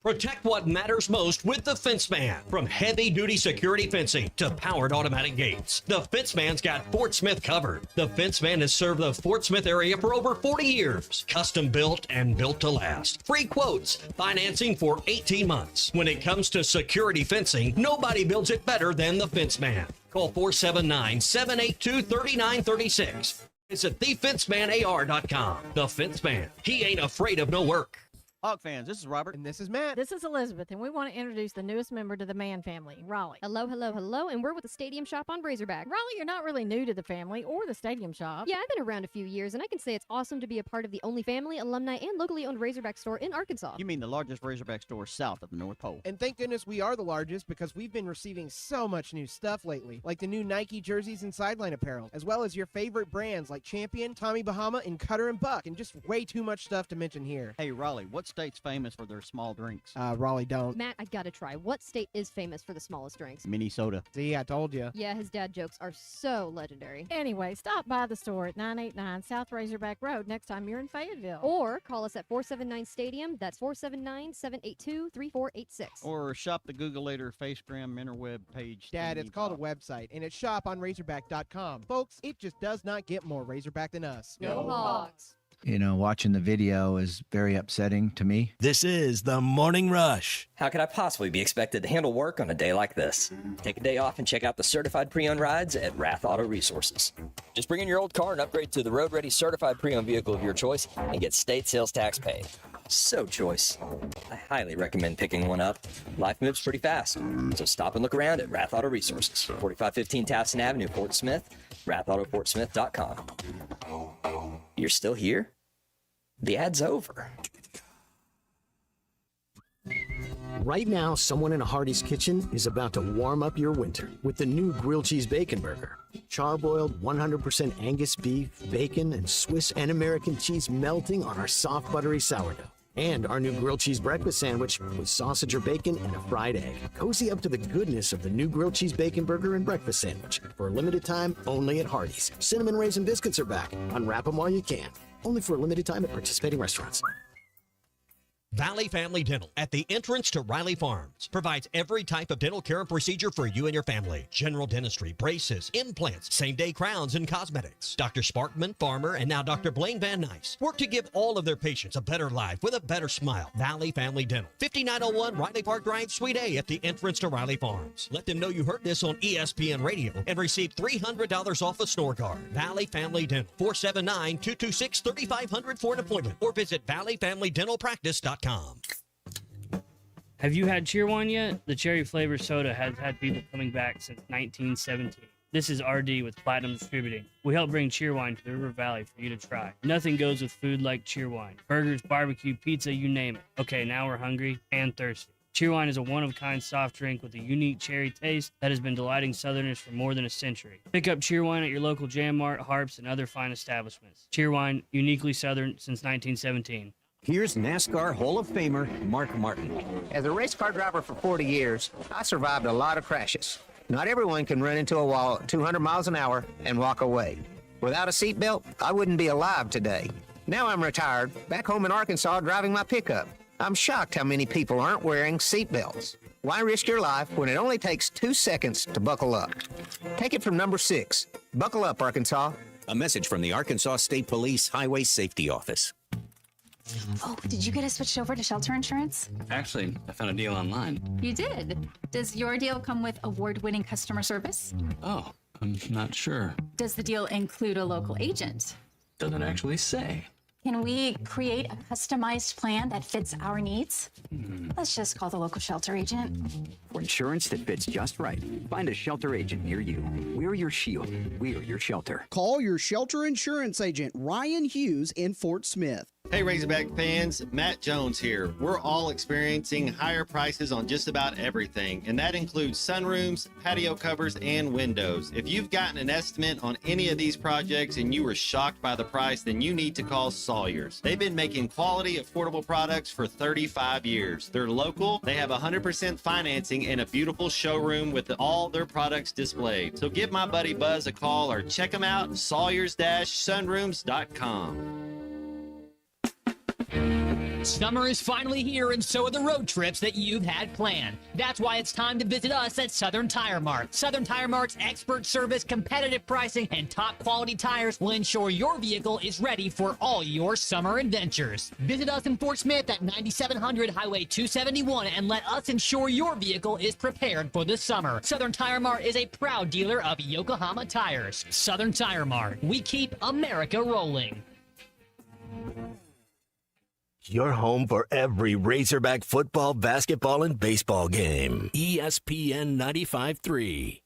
Protect what matters most with the Fence Man. From heavy-duty security fencing to powered automatic gates, the Fence Man's got Fort Smith covered. The Fence Man has served the Fort Smith area for over 40 years. Custom built and built to last. Free quotes, financing for 18 months. When it comes to security fencing, nobody builds it better than the Fence Man. Call 479-782-3936. Visit thefencemanAR.com. The Fence Man. He ain't afraid of no work. Hawk fans, this is Robert. And this is Matt. This is Elizabeth, and we want to introduce the newest member to the Man family, Raleigh. Hello, hello, hello, and we're with the Stadium Shop on Razorback. Raleigh, you're not really new to the family or the Stadium Shop. Yeah, I've been around a few years, and I can say it's awesome to be a part of the only family, alumni, and locally owned Razorback store in Arkansas. You mean the largest Razorback store south of the North Pole. And thank goodness we are the largest because we've been receiving so much new stuff lately, like the new Nike jerseys and sideline apparel, as well as your favorite brands like Champion, Tommy Bahama, and Cutter and Buck, and just way too much stuff to mention here. Hey, Raleigh, what state's famous for their small drinks? Raleigh don't. Matt, I gotta try. What state is famous for the smallest drinks? Minnesota. See, I told you. Yeah, his dad jokes are so legendary. Anyway, stop by the store at 989 South Razorback Road next time you're in Fayetteville. Or call us at 479-STADIUM. That's 479-782-3486. Or shop the Google Later Facegram interweb page. Dad, it's called a website, and it's shop on Razorback.com. Folks, it just does not get more Razorback than us. Go Hogs! You know, watching the video is very upsetting to me. This is the Morning Rush. How could I possibly be expected to handle work on a day like this? Take a day off and check out the certified pre-owned rides at Rath Auto Resources. Just bring in your old car and upgrade to the road-ready certified pre-owned vehicle of your choice and get state sales tax paid. So choice. I highly recommend picking one up. Life moves pretty fast, so stop and look around at Rath Auto Resources, 4515 Towson Avenue, Fort Smith, rathautofortsmith.com. You're still here? The ad's over. Right now, someone in a Hardee's kitchen is about to warm up your winter with the new grilled cheese bacon burger. Charbroiled 100% Angus beef, bacon, and Swiss and American cheese melting on our soft, buttery sourdough. And our new grilled cheese breakfast sandwich with sausage or bacon and a fried egg. Cozy up to the goodness of the new grilled cheese bacon burger and breakfast sandwich. For a limited time, only at Hardee's. Cinnamon raisin biscuits are back. Unwrap them while you can. Only for a limited time at participating restaurants. Valley Family Dental at the entrance to Riley Farms provides every type of dental care and procedure for you and your family. General dentistry, braces, implants, same-day crowns, and cosmetics. Dr. Sparkman, Farmer, and now Dr. Blaine Van Nice work to give all of their patients a better life with a better smile. Valley Family Dental, 5901 Riley Park Drive, Suite A at the entrance to Riley Farms. Let them know you heard this on ESPN Radio and receive $300 off a store card. Valley Family Dental, 479-226-3500 for an appointment or visit valleyfamilydentalpractice.com. Have you had Cheerwine yet? The cherry flavor soda has had people coming back since 1917. This is RD with Platinum Distributing. We help bring Cheerwine to the River Valley for you to try. Nothing goes with food like Cheerwine. Burgers, barbecue, pizza, you name it. Okay, now we're hungry and thirsty. Cheerwine is a one-of-a-kind soft drink with a unique cherry taste that has been delighting Southerners for more than a century. Pick up Cheerwine at your local Jam Mart, Harps, and other fine establishments. Cheerwine, uniquely Southern since 1917. Here's NASCAR Hall of Famer Mark Martin. As a race car driver for 40 years, I survived a lot of crashes. Not everyone can run into a wall at 200 miles an hour and walk away. Without a seatbelt, I wouldn't be alive today. Now I'm retired, back home in Arkansas driving my pickup. I'm shocked how many people aren't wearing seatbelts. Why risk your life when it only takes 2 seconds to buckle up? Take it from number 6. Buckle up, Arkansas. A message from the Arkansas State Police Highway Safety Office. Oh, did you get us switched over to shelter insurance? Actually, I found a deal online. You did. Does your deal come with award-winning customer service? Oh, I'm not sure. Does the deal include a local agent? Doesn't actually say. Can we create a customized plan that fits our needs? Let's just call the local shelter agent. For insurance that fits just right, find a shelter agent near you. We're your shield. We're your shelter. Call your shelter insurance agent, Ryan Hughes in Fort Smith. Hey Razorback fans, Matt Jones here. We're all experiencing higher prices on just about everything, and that includes sunrooms, patio covers, and windows. If you've gotten an estimate on any of these projects and you were shocked by the price, then you need to call Sawyers. They've been making quality, affordable products for 35 years. They're local, they have 100% financing, and a beautiful showroom with all their products displayed. So give my buddy Buzz a call or check them out at sawyers-sunrooms.com. Summer is finally here, and so are the road trips that you've had planned. That's why it's time to visit us at Southern Tire Mart. Southern Tire Mart's expert service, competitive pricing, and top quality tires will ensure your vehicle is ready for all your summer adventures. Visit us in Fort Smith at 9700 Highway 271 and let us ensure your vehicle is prepared for the summer. Southern Tire Mart is a proud dealer of Yokohama tires. Southern Tire Mart. We keep America rolling. Your home for every Razorback football, basketball, and baseball game. ESPN 95.3.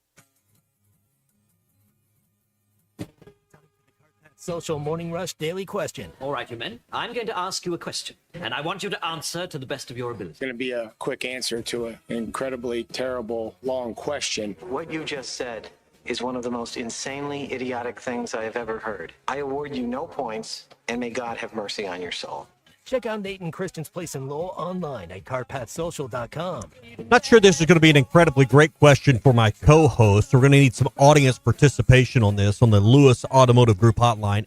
Social Morning Rush Daily Question. All right, you men. I'm going to ask you a question, and I want you to answer to the best of your ability. It's going to be a quick answer to an incredibly terrible, long question. What you just said is one of the most insanely idiotic things I have ever heard. I award you no points, and may God have mercy on your soul. Check out Nate and Kristen's Place in Lowell online at carpathsocial.com. Not sure this is going to be an incredibly great question for my co-host. We're going to need some audience participation on this on the Lewis Automotive Group hotline,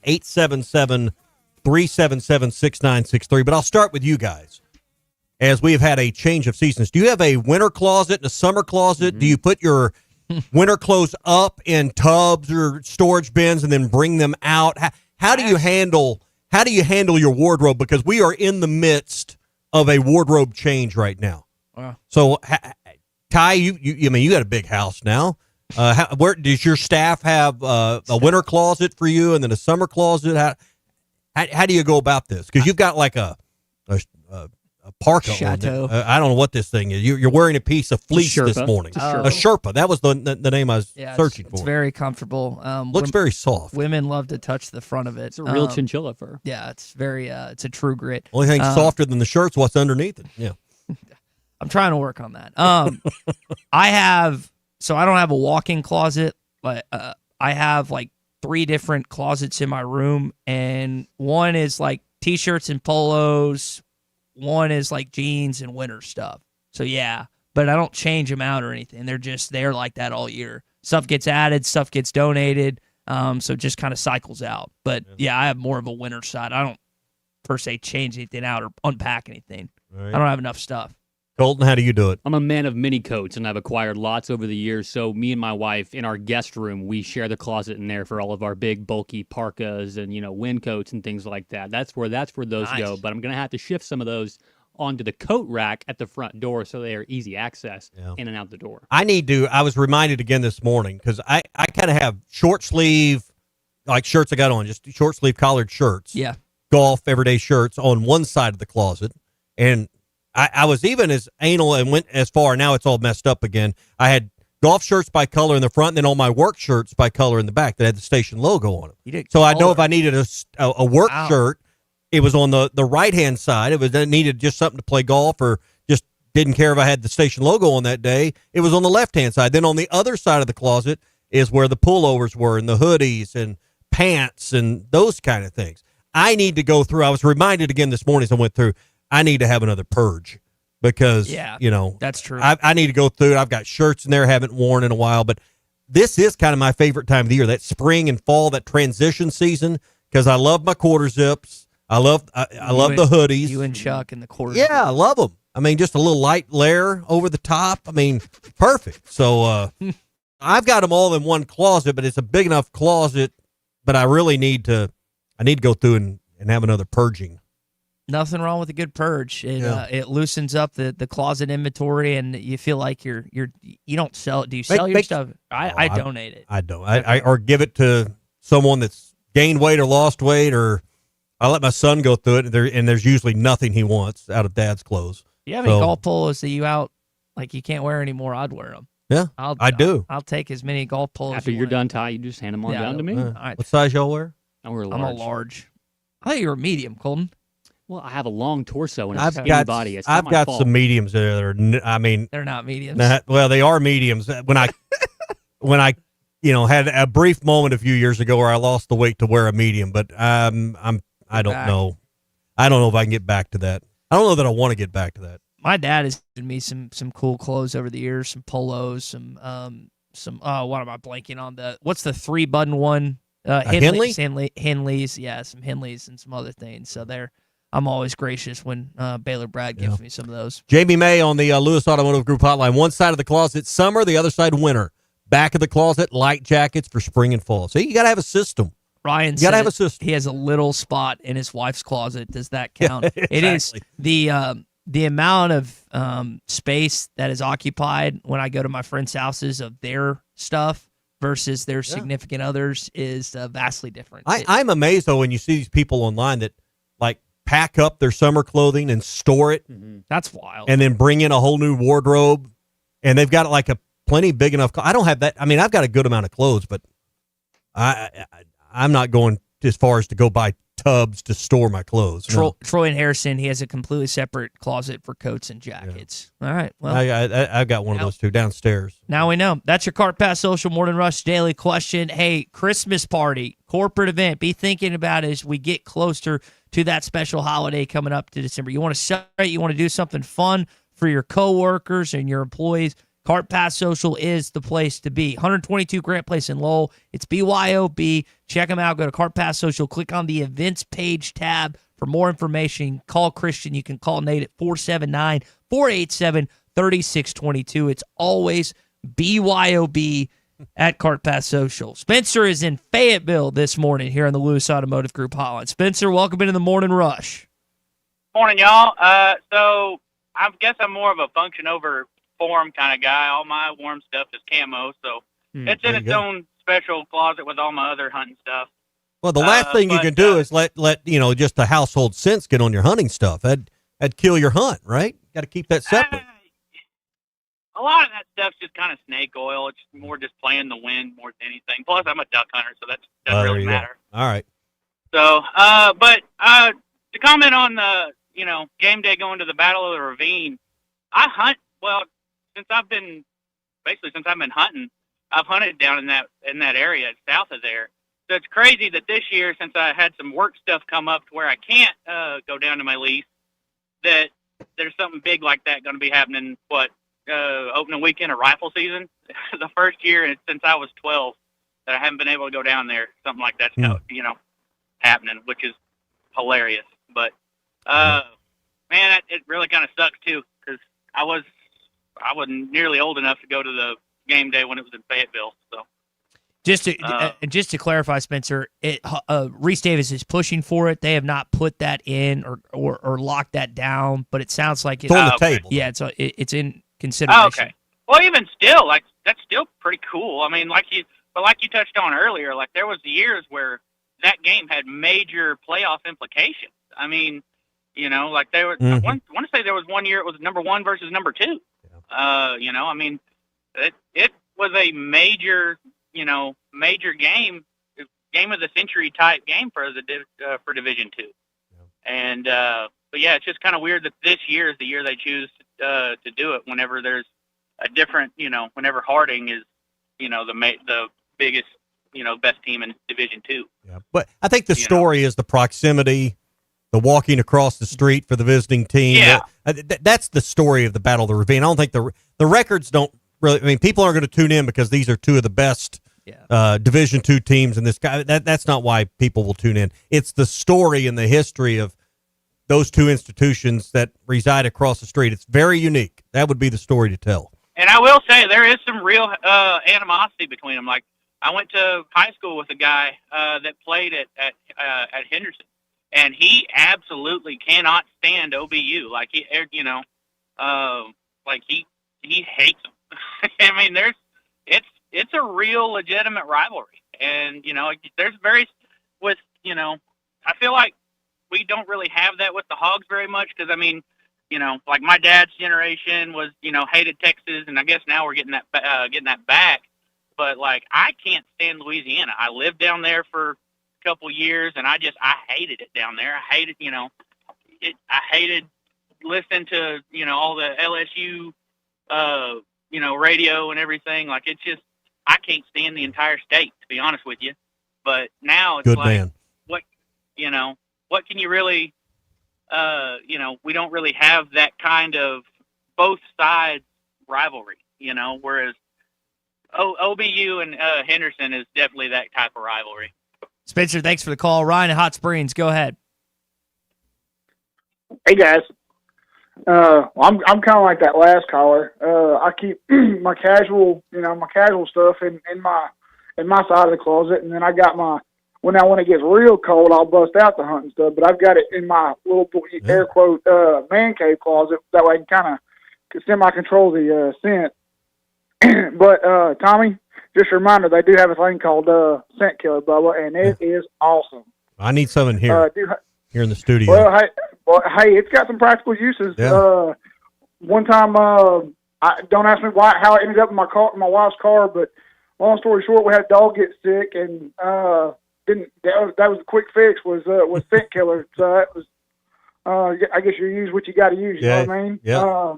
877-377-6963. But I'll start with you guys, as we have had a change of seasons. Do you have a winter closet and a summer closet? Mm-hmm. Do you put your winter clothes up in tubs or storage bins and then bring them out? How do you handle your wardrobe? Because we are in the midst of a wardrobe change right now. Wow. So, Ty, you got a big house now. Where does your staff have a winter closet for you and then a summer closet? How do you go about this? Because you've got like a parka Chateau. on. I don't know what this thing is. You're wearing a piece of fleece this morning. A Sherpa. That was the name I was searching for. It's very comfortable. Looks very soft. Women love to touch the front of it. It's a real chinchilla fur. Yeah, it's very. It's a true grit. Only thing softer than the shirt's what's underneath it. Yeah. I'm trying to work on that. I don't have a walk-in closet, but I have like 3 different closets in my room, and one is like t-shirts and polos. One is like jeans and winter stuff. So yeah, but I don't change them out or anything. They're just there like that all year. Stuff gets added, stuff gets donated. So it just kind of cycles out. But yeah, I have more of a winter side. I don't per se change anything out or unpack anything. Right. I don't have enough stuff. Colton, how do you do it? I'm a man of many coats, and I've acquired lots over the years. So me and my wife, in our guest room, we share the closet in there for all of our big, bulky parkas and wind coats and things like that. That's where those go. But I'm gonna have to shift some of those onto the coat rack at the front door so they are easy access in and out the door. I was reminded again this morning because I kind of have short sleeve like shirts I got on, just short sleeve collared shirts. Yeah, golf everyday shirts on one side of the closet, and I was even as anal and went as far. Now it's all messed up again. I had golf shirts by color in the front, and then all my work shirts by color in the back that had the station logo on them. So I know if I needed a work shirt, it was on the right-hand side. It needed just something to play golf or just didn't care if I had the station logo on that day. It was on the left-hand side. Then on the other side of the closet is where the pullovers were and the hoodies and pants and those kind of things. I need to go through. I was reminded again this morning as I went through, I need to have another purge because, that's true. I need to go through it. I've got shirts in there I haven't worn in a while, but this is kind of my favorite time of the year, that spring and fall, that transition season, because I love my quarter zips. I love the hoodies. You and Chuck and the quarter. Yeah, I love them. I mean, just a little light layer over the top. I mean, perfect. So I've got them all in one closet, but it's a big enough closet. But I really need to go through and have another purging. Nothing wrong with a good purge. It loosens up the closet inventory, and you feel like you don't sell it. Do you sell your stuff? I donate it. I don't. I or give it to someone that's gained weight or lost weight or I let my son go through it, and there's usually nothing he wants out of Dad's clothes. You have any golf polos that you out like you can't wear anymore? I'd wear them. Yeah, I do. I'll take as many golf polos. After you're done, Ty, you just hand them on down to me. All right. What size y'all wear? I wear a I'm large. a large. I thought you were a medium, Colton. Well, I have a long torso and a I've skinny got body. It's I've not my got fault. some mediums there that are. I mean, they're not mediums. Well, they are mediums. When I had a brief moment a few years ago where I lost the weight to wear a medium, but I don't know. I don't know if I can get back to that. I don't know that I want to get back to that. My dad has given me some cool clothes over the years, some polos, some what am I blanking on what's the 3-button one? Henley? Henleys, yeah, some Henleys and some other things. So I'm always gracious when Baylor Brad gives me some of those. Jamie May on the Lewis Automotive Group hotline. One side of the closet summer, the other side winter. Back of the closet, light jackets for spring and fall. So you got to have a system. Ryan You got to have a system. He has a little spot in his wife's closet. Does that count? Yeah, It is exactly. the amount of space that is occupied when I go to my friends' houses of their stuff versus their significant others is vastly different. I'm amazed, though, when you see these people online that, like, pack up their summer clothing and store it. Mm-hmm. That's wild. And then bring in a whole new wardrobe. And they've got, like, a plenty big enough. I don't have that. I mean, I've got a good amount of clothes, but I'm not going as far as to go buy tubs to store my clothes. No. Troy and Harrison, he has a completely separate closet for coats and jackets. Yeah. All right. Well, I've got one of those two downstairs. Now we know. That's your Cart Pass Social Morning Rush Daily question. Hey, Christmas party, corporate event. Be thinking about it as we get closer to that special holiday coming up to December. You want to celebrate, you want to do something fun for your coworkers and your employees. Cart Pass Social is the place to be. 122 Grant Place in Lowell. It's BYOB. Check them out. Go to Cart Pass Social. Click on the events page tab for more information. Call Christian. You can call Nate at 479-487-3622. It's always BYOB at Cart Pass Social. Spencer is in Fayetteville this morning here on the Lewis Automotive Group hotline. Spencer, welcome into the Morning Rush. Morning, y'all. So I guess I'm more of a function over form kind of guy. All my warm stuff is camo, so it's in its own special closet with all my other hunting stuff. Well, the last thing you can do is let just the household sense get on your hunting stuff. That'd kill your hunt, right? Got to keep that separate. A lot of that stuff's just kind of snake oil. It's more just playing the wind more than anything. Plus, I'm a duck hunter, so that doesn't really matter. All right. So, but to comment on the game day going to the Battle of the Ravine, I hunt since I've been hunting. I've hunted down in that area south of there. So it's crazy that this year, since I had some work stuff come up to where I can't go down to my lease, that there's something big like that going to be happening. Opening weekend of rifle season, the first year since I was 12 that I haven't been able to go down there. Something like that's happening, which is hilarious. But man, it really kind of sucks too, because I wasn't nearly old enough to go to the game day when it was in Fayetteville. So just to clarify, Spencer, Reese Davis is pushing for it. They have not put that in or locked that down, but it sounds like it's on the table. Yeah, it's in consideration. Oh, okay. Well, even still, that's still pretty cool. I mean, like you touched on earlier, there was years where that game had major playoff implications. I mean, there was. I want to say there was one year it was number 1 versus number 2. I mean, it was a major game of the century type game for Division II. And but yeah, it's just kind of weird that this year is the year they choose to do it. Whenever there's a different, whenever Harding is, the biggest, best team in Division II. Yeah, but I think the story is the proximity, the walking across the street for the visiting team. Yeah, that's the story of the Battle of the Ravine. I don't think the records don't really. I mean, people aren't going to tune in because these are two of the best Division II teams in this guy. That's not why people will tune in. It's the story and the history of those two institutions that reside across the street. It's very unique. That would be the story to tell. And I will say there is some real animosity between them. Like, I went to high school with a guy that played at Henderson, and he absolutely cannot stand OBU. Like, he hates them. I mean, it's a real legitimate rivalry, and there's I feel like we don't really have that with the hogs very much because, I mean, like my dad's generation was, hated Texas, and I guess now we're getting that back. But like, I can't stand Louisiana. I lived down there for a couple years, and I hated it down there. I hated, I hated listening to, all the LSU, radio and everything. Like, it's just, I can't stand the entire state, to be honest with you. But now it's Good like, man. what can you really, we don't really have that kind of both sides rivalry, whereas OBU and Henderson is definitely that type of rivalry. Spencer, thanks for the call. Ryan in Hot Springs, go ahead. Hey guys, I'm kind of like that last caller. I keep my casual stuff in my side of the closet, and then I got when it gets real cold, I'll bust out the hunting stuff. But I've got it in my little air quote man cave closet. That way I can kind of semi-control the scent. But Tommy, just a reminder, they do have a thing called scent killer, Bubba, and it is awesome. I need some in here. Here in the studio. Well, hey, it's got some practical uses. Yeah. One time, don't ask me how it ended up in my wife's car, but long story short, we had a dog get sick, and that was the quick fix was scent killer. So that was, I guess you use what you got to use. You know what I mean? Yeah.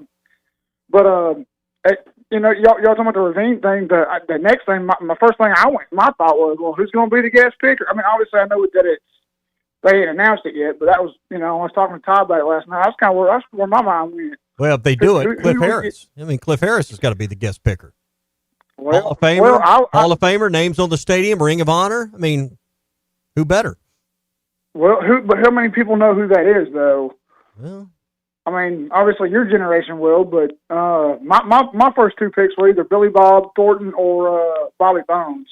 Y'all talking about the ravine thing. The next thing, my first thing my thought was, well, who's going to be the guest picker? I mean, obviously I know that they ain't announced it yet, but that was, I was talking to Todd about it last night. That's where my mind went. Well, if they do it, Cliff Harris. Cliff Harris has got to be the guest picker. Well, Hall of Famer, Hall of Famer, names on the stadium, Ring of Honor. I mean, who better? Well, but how many people know who that is, though? Well, I mean, obviously your generation will, but my first two picks were either Billy Bob Thornton or Bobby Bones.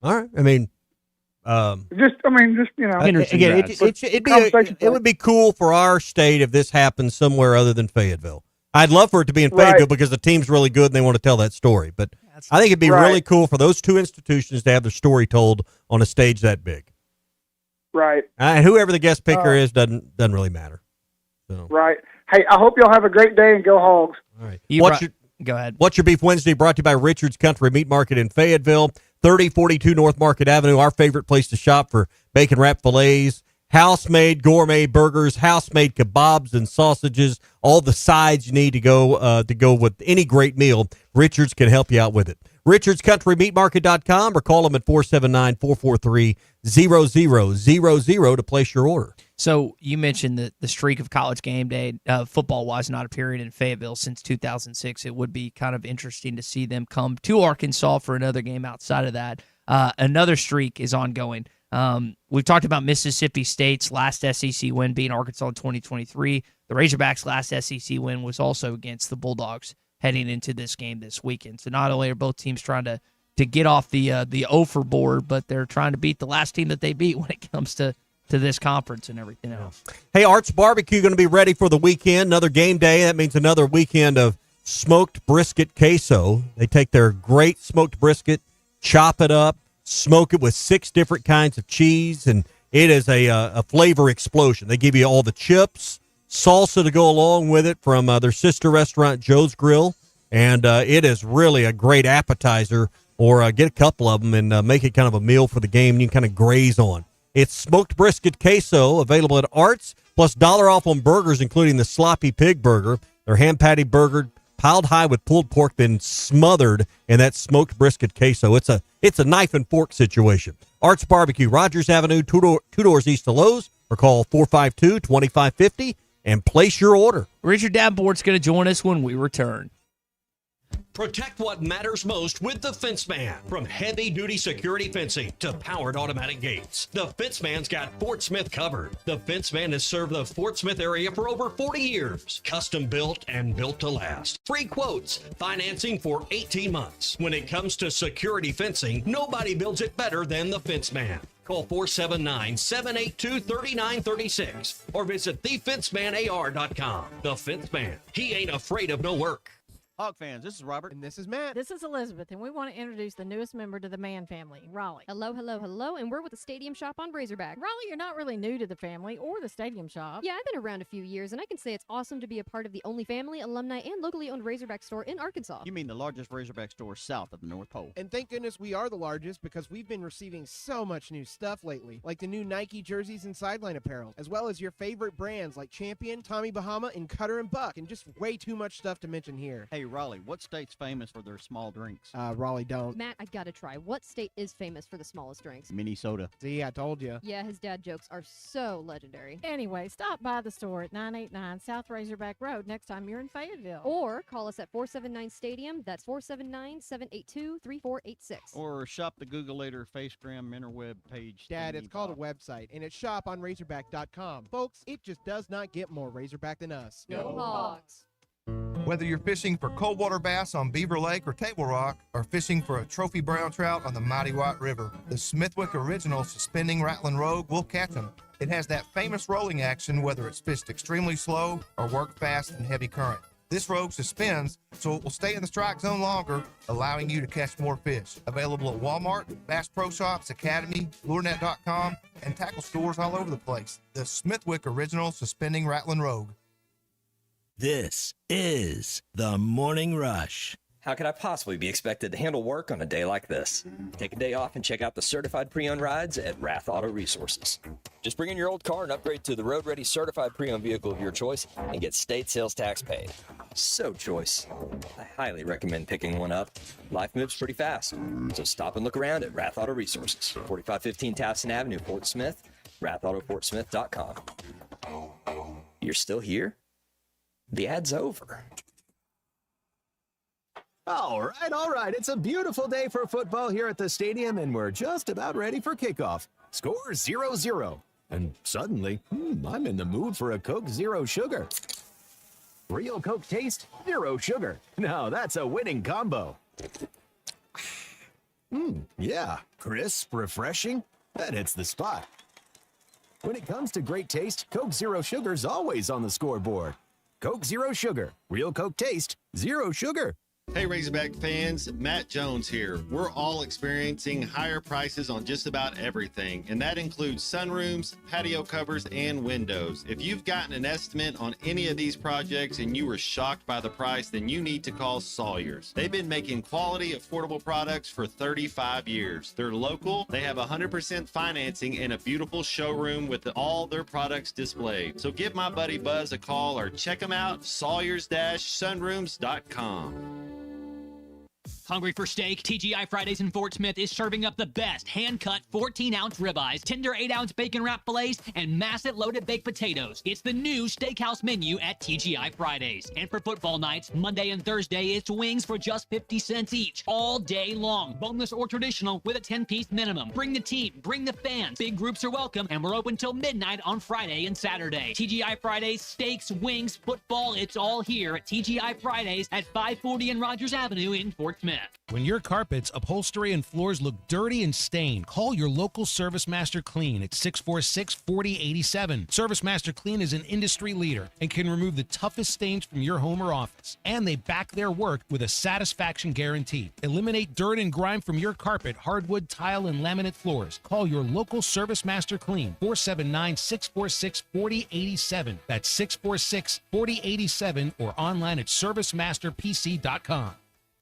All right. I mean, it would be cool for our state if this happened somewhere other than Fayetteville. I'd love for it to be in Fayetteville because the team's really good and they want to tell that story. But I think it'd be really cool for those two institutions to have their story told on a stage that big. Right. And whoever the guest picker is doesn't really matter. So. Right. Hey, I hope y'all have a great day and go Hogs. All right. Go ahead. What's Your Beef Wednesday brought to you by Richard's Country Meat Market in Fayetteville, 3042 North Market Avenue, our favorite place to shop for bacon wrap fillets, house-made gourmet burgers, house-made kebabs and sausages, all the sides you need to go with any great meal. Richard's can help you out with it. RichardsCountryMeatMarket.com or call them at 479-443-0000 to place your order. So you mentioned the streak of College game day, football-wise, not appearing in Fayetteville since 2006. It would be kind of interesting to see them come to Arkansas for another game outside of that. Another streak is ongoing. We've talked about Mississippi State's last SEC win being Arkansas in 2023. The Razorbacks' last SEC win was also against the Bulldogs heading into this game this weekend. So not only are both teams trying to get off the offer board, but they're trying to beat the last team that they beat when it comes to this conference and everything else. Hey, Art's Barbecue going to be ready for the weekend. Another game day. That means another weekend of smoked brisket queso. They take their great smoked brisket, chop it up, smoke it with 6 different kinds of cheese, and it is a flavor explosion. They give you all the chips, salsa to go along with it from their sister restaurant, Joe's Grill, and it is really a great appetizer, or get a couple of them and make it kind of a meal for the game and you can kind of graze on. It's smoked brisket queso, available at Art's, plus $1 off on burgers, including the sloppy pig burger, their ham patty burger, piled high with pulled pork, then smothered in that smoked brisket queso. It's a knife and fork situation. Art's Barbecue, Rogers Avenue, two doors east of Lowe's, or call 452-2550 and place your order. Richard Davenport's going to join us when we return. Protect what matters most with the Fence Man. From heavy-duty security fencing to powered automatic gates, the Fence Man's got Fort Smith covered. The Fence Man has served the Fort Smith area for over 40 years. Custom built and built to last. Free quotes, financing for 18 months. When it comes to security fencing, nobody builds it better than the Fence Man. Call 479-782-3936 or visit thefencemanAR.com. The Fence Man. He ain't afraid of no work. Hog fans, this is Robert. And this is Matt. This is Elizabeth, and we want to introduce the newest member to the Mann family, Raleigh. Hello, hello, hello, and we're with the Stadium Shop on Razorback. Raleigh, you're not really new to the family or the Stadium Shop. Yeah, I've been around a few years, and I can say it's awesome to be a part of the only family, alumni, and locally owned Razorback store in Arkansas. You mean the largest Razorback store south of the North Pole. And thank goodness we are the largest because we've been receiving so much new stuff lately, like the new Nike jerseys and sideline apparel, as well as your favorite brands like Champion, Tommy Bahama, and Cutter and Buck, and just way too much stuff to mention here. Hey, Raleigh, what state's famous for their small drinks? Raleigh don't. Matt, I gotta try. What state is famous for the smallest drinks? Minnesota. See, I told you. Yeah, his dad jokes are so legendary. Anyway, stop by the store at 989 South Razorback Road next time you're in Fayetteville. Or call us at 479-STADIUM. That's 479-782-3486. Or shop the Googleator Facegram interweb page. Dad, it's called a website, and it's shoponrazorback.com. Folks, it just does not get more Razorback than us. Go Hogs! Whether you're fishing for coldwater bass on Beaver Lake or Table Rock, or fishing for a trophy brown trout on the mighty White River, the Smithwick Original Suspending Rattling Rogue will catch them. It has that famous rolling action whether it's fished extremely slow or worked fast in heavy current. This rogue suspends, so it will stay in the strike zone longer, allowing you to catch more fish. Available at Walmart, Bass Pro Shops, Academy, LureNet.com, and tackle stores all over the place. The Smithwick Original Suspending Rattling Rogue. This is the Morning Rush. How could I possibly be expected to handle work on a day like this? Take a day off and check out the certified pre-owned rides at Rath Auto Resources. Just bring in your old car and upgrade to the road-ready certified pre-owned vehicle of your choice and get state sales tax paid. So choice. I highly recommend picking one up. Life moves pretty fast, so stop and look around at Rath Auto Resources, 4515 Towson Avenue, Fort Smith, rathautofortsmith.com. You're still here? The ad's over. All right. It's a beautiful day for football here at the stadium, and we're just about ready for kickoff. Score 0-0. And suddenly, I'm in the mood for a Coke Zero Sugar. Real Coke taste, zero sugar. Now that's a winning combo. Yeah, crisp, refreshing. That hits the spot. When it comes to great taste, Coke Zero Sugar's always on the scoreboard. Coke Zero Sugar. Real Coke taste, zero sugar. Hey Razorback fans, Matt Jones here. We're all experiencing higher prices on just about everything, and that includes sunrooms, patio covers, and windows. If you've gotten an estimate on any of these projects and you were shocked by the price, then you need to call Sawyers. They've been making quality, affordable products for 35 years. They're local, they have 100% financing, and a beautiful showroom with all their products displayed. So give my buddy Buzz a call or check them out, sawyers-sunrooms.com. Hungry for steak? TGI Fridays in Fort Smith is serving up the best hand-cut 14-ounce ribeyes, tender 8-ounce bacon wrap fillets, and massive loaded baked potatoes. It's the new steakhouse menu at TGI Fridays. And for football nights, Monday and Thursday, it's wings for just 50 cents each, all day long, boneless or traditional with a 10-piece minimum. Bring the team, bring the fans. Big groups are welcome, and we're open till midnight on Friday and Saturday. TGI Fridays, steaks, wings, football, it's all here at TGI Fridays at 540 and Rogers Avenue in Fort Smith. When your carpets, upholstery, and floors look dirty and stained, call your local Service Master Clean at 646-4087. Service Master Clean is an industry leader and can remove the toughest stains from your home or office. And they back their work with a satisfaction guarantee. Eliminate dirt and grime from your carpet, hardwood, tile, and laminate floors. Call your local Service Master Clean, 479-646-4087. That's 646-4087 or online at servicemasterpc.com.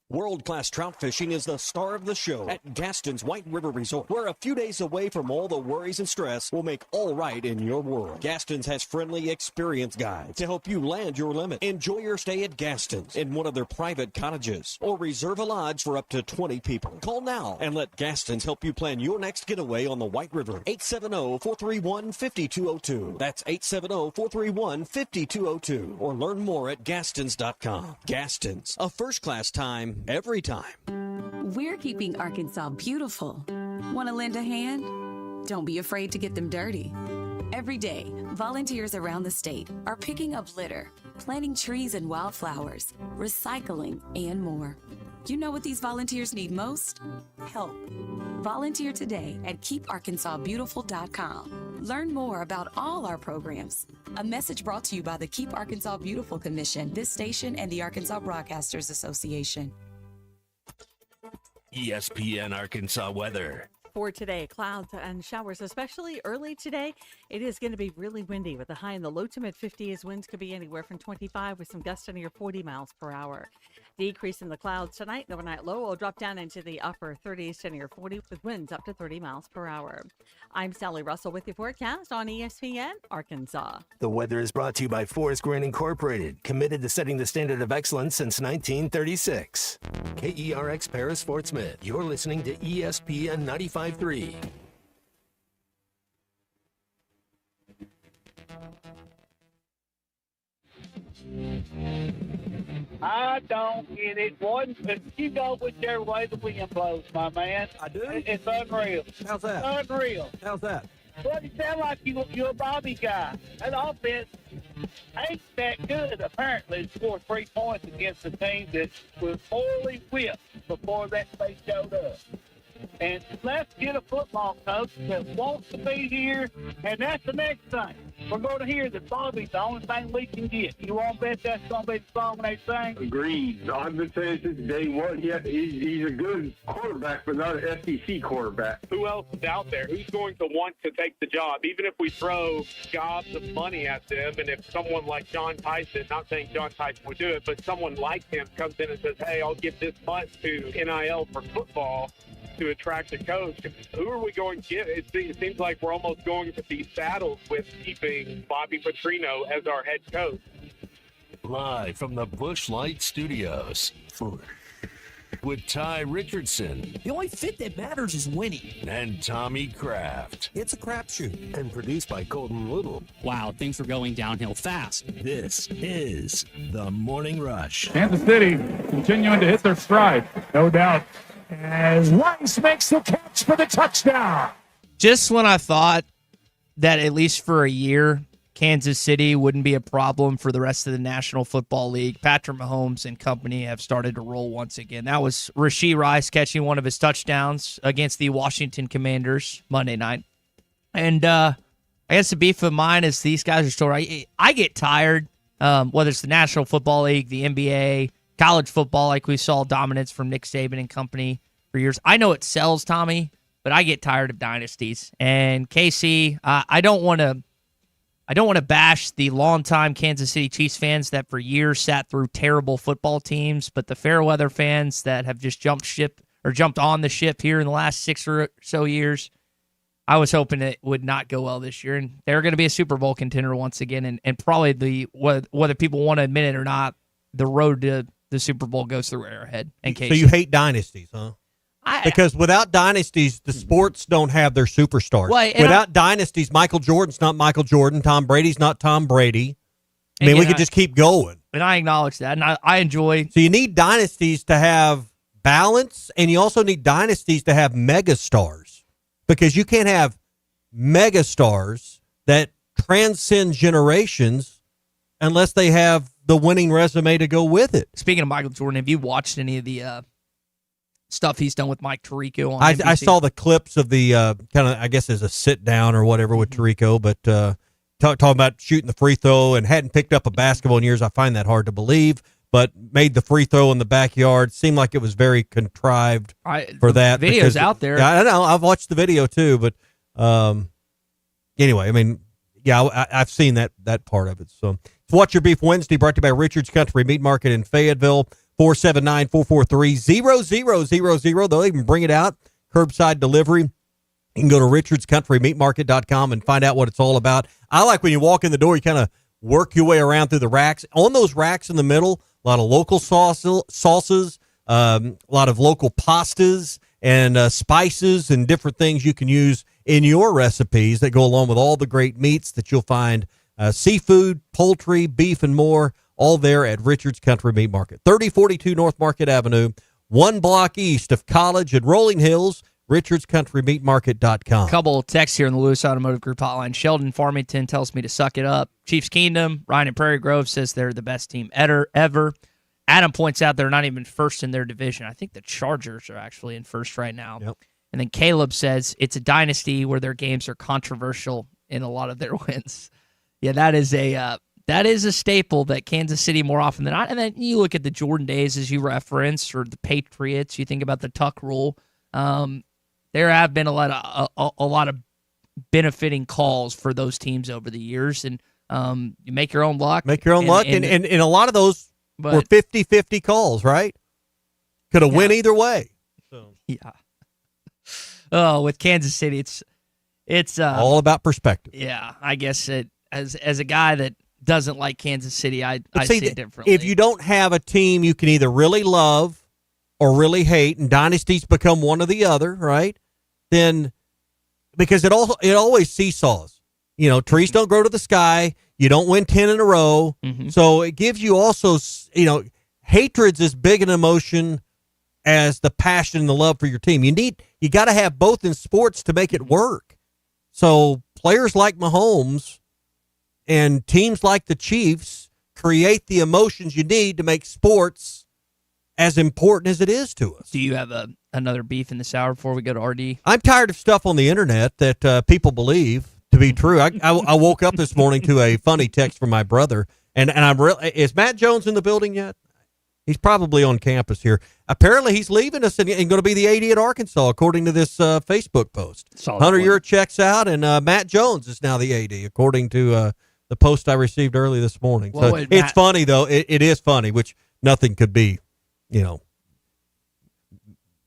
World-class trout fishing is the star of the show at Gaston's White River Resort, where a few days away from all the worries and stress will make all right in your world. Gaston's has friendly, experienced guides to help you land your limit. Enjoy your stay at Gaston's in one of their private cottages, or reserve a lodge for up to 20 people. Call now and let Gaston's help you plan your next getaway on the White River. 870-431-5202. That's 870-431-5202. Or learn more at Gastons.com. Gaston's, a first-class time every time. We're keeping Arkansas beautiful. Want to lend a hand? Don't be afraid to get them dirty. Every day, volunteers around the state are picking up litter, planting trees and wildflowers, recycling, and more. You know what these volunteers need most? Help. Volunteer today at keeparkansasbeautiful.com. Learn more about all our programs. A message brought to you by the Keep Arkansas Beautiful Commission, this station, and the Arkansas Broadcasters Association. ESPN Arkansas weather. For today, clouds and showers, especially early today. It is going to be really windy with a high in the low to mid 50s. Winds could be anywhere from 25 with some gusts to near 40 miles per hour. Decrease in the clouds tonight. The overnight low will drop down into the upper 30s to near 40 with winds up to 30 miles per hour. I'm Sally Russell with your forecast on ESPN Arkansas. The weather is brought to you by Forest Grant Incorporated, committed to setting the standard of excellence since 1936. KERX Paris Fort Smith. You're listening to ESPN 95.3. I don't get it. One, you go whichever way the wind blows, my man. I do? It's unreal. How's that? Unreal. How's that? Well, you sound like you're a Bobby guy. That offense ain't that good, apparently, to score 3 points against a team that was poorly whipped before that they showed up. And let's get a football coach that wants to be here, and that's the next thing. We're going to hear that Bobby's the only thing we can get. You won't bet that's going to be the song they sing? Agreed. I've been saying since day one, he's a good quarterback, but not an SEC quarterback. Who else is out there? Who's going to want to take the job? Even if we throw gobs of money at them, and if someone like John Tyson, not saying John Tyson would do it, but someone like him comes in and says, hey, I'll give this much to NIL for football to attract a coach, who are we going to get? It seems like we're almost going to be saddled with keeping Bobby Petrino as our head coach. Live from the Busch Light Studios with Ty Richardson. The only fit that matters is winning. And Tommy Kraft. It's a crapshoot. And produced by Colton Little. Wow, things are going downhill fast. This is The Morning Rush. Kansas City continuing to hit their stride, no doubt. As Rice makes the catch for the touchdown. Just when I thought that at least for a year, Kansas City wouldn't be a problem for the rest of the National Football League, Patrick Mahomes and company have started to roll once again. That was Rashee Rice catching one of his touchdowns against the Washington Commanders Monday night. And I guess the beef of mine is these guys are still right. I get tired, whether it's the National Football League, the NBA, college football, like we saw dominance from Nick Saban and company for years. I know it sells, Tommy, but I get tired of dynasties. And KC, I don't want to bash the longtime Kansas City Chiefs fans that for years sat through terrible football teams, but the Fairweather fans that have just jumped on the ship here in the last 6 or so years, I was hoping it would not go well this year. And they're going to be a Super Bowl contender once again, and probably whether people want to admit it or not, the road to the Super Bowl goes through Arrowhead. And so you hate dynasties, huh? Because without dynasties, the sports don't have their superstars. Without dynasties, Michael Jordan's not Michael Jordan. Tom Brady's not Tom Brady. I mean, we could just keep going. And I acknowledge that, and I enjoy. So you need dynasties to have balance, and you also need dynasties to have megastars, because you can't have megastars that transcend generations unless they have the winning resume to go with it. Speaking of Michael Jordan, have you watched any of the stuff he's done with Mike Tirico on NBC? I saw the clips of the kind of, I guess, as a sit down or whatever with Tirico, but talking about shooting the free throw and hadn't picked up a basketball in years. I find that hard to believe, but made the free throw in the backyard. Seemed like it was very contrived for that. The video's out there. Yeah, I know. I've watched the video too, but anyway, I mean, yeah, I've seen that part of it. So it's Watch Your Beef Wednesday, brought to you by Richards Country Meat Market in Fayetteville, 479-443-0000. They'll even bring it out, curbside delivery. You can go to richardscountrymeatmarket.com and find out what it's all about. I like when you walk in the door, you kind of work your way around through the racks. On those racks in the middle, a lot of local sauces, a lot of local pastas and spices and different things you can use in your recipes that go along with all the great meats that you'll find, seafood, poultry, beef, and more, all there at Richards Country Meat Market. 3042 North Market Avenue, 1 block east of College and Rolling Hills, richardscountrymeatmarket.com. Couple of texts here in the Lewis Automotive Group hotline. Sheldon Farmington tells me to suck it up. Chiefs Kingdom, Ryan and Prairie Grove says they're the best team ever. Adam points out they're not even first in their division. I think the Chargers are actually in first right now. Yep. And then Caleb says it's a dynasty where their games are controversial in a lot of their wins. Yeah, that is a staple that Kansas City more often than not. And then you look at the Jordan days as you referenced, or the Patriots. You think about the Tuck rule. There have been a lot of benefiting calls for those teams over the years, and you make your own luck. Make your own luck, and a lot of those were 50-50 calls, right? Could have went either way. So. Yeah. Oh, with Kansas City, it's all about perspective. Yeah, I guess as a guy that doesn't like Kansas City, I see it differently. If you don't have a team you can either really love or really hate, and dynasties become one or the other, right? Then because it always seesaws. You know, trees don't grow to the sky. You don't win 10 in a row. Mm-hmm. So it gives you also, hatred's as big an emotion as the passion and the love for your team. You got to have both in sports to make it work. So players like Mahomes and teams like the Chiefs create the emotions you need to make sports as important as it is to us. Do you have another beef in the sour before we go to RD? I'm tired of stuff on the internet that people believe to be true. I woke up this morning to a funny text from my brother, and I'm is Matt Jones in the building yet? He's probably on campus here. Apparently, he's leaving us and going to be the AD at Arkansas, according to this Facebook post. Hunter Ure checks out, and Matt Jones is now the AD, according to the post I received early this morning. Well, so it's funny, though. It is funny, which nothing could be,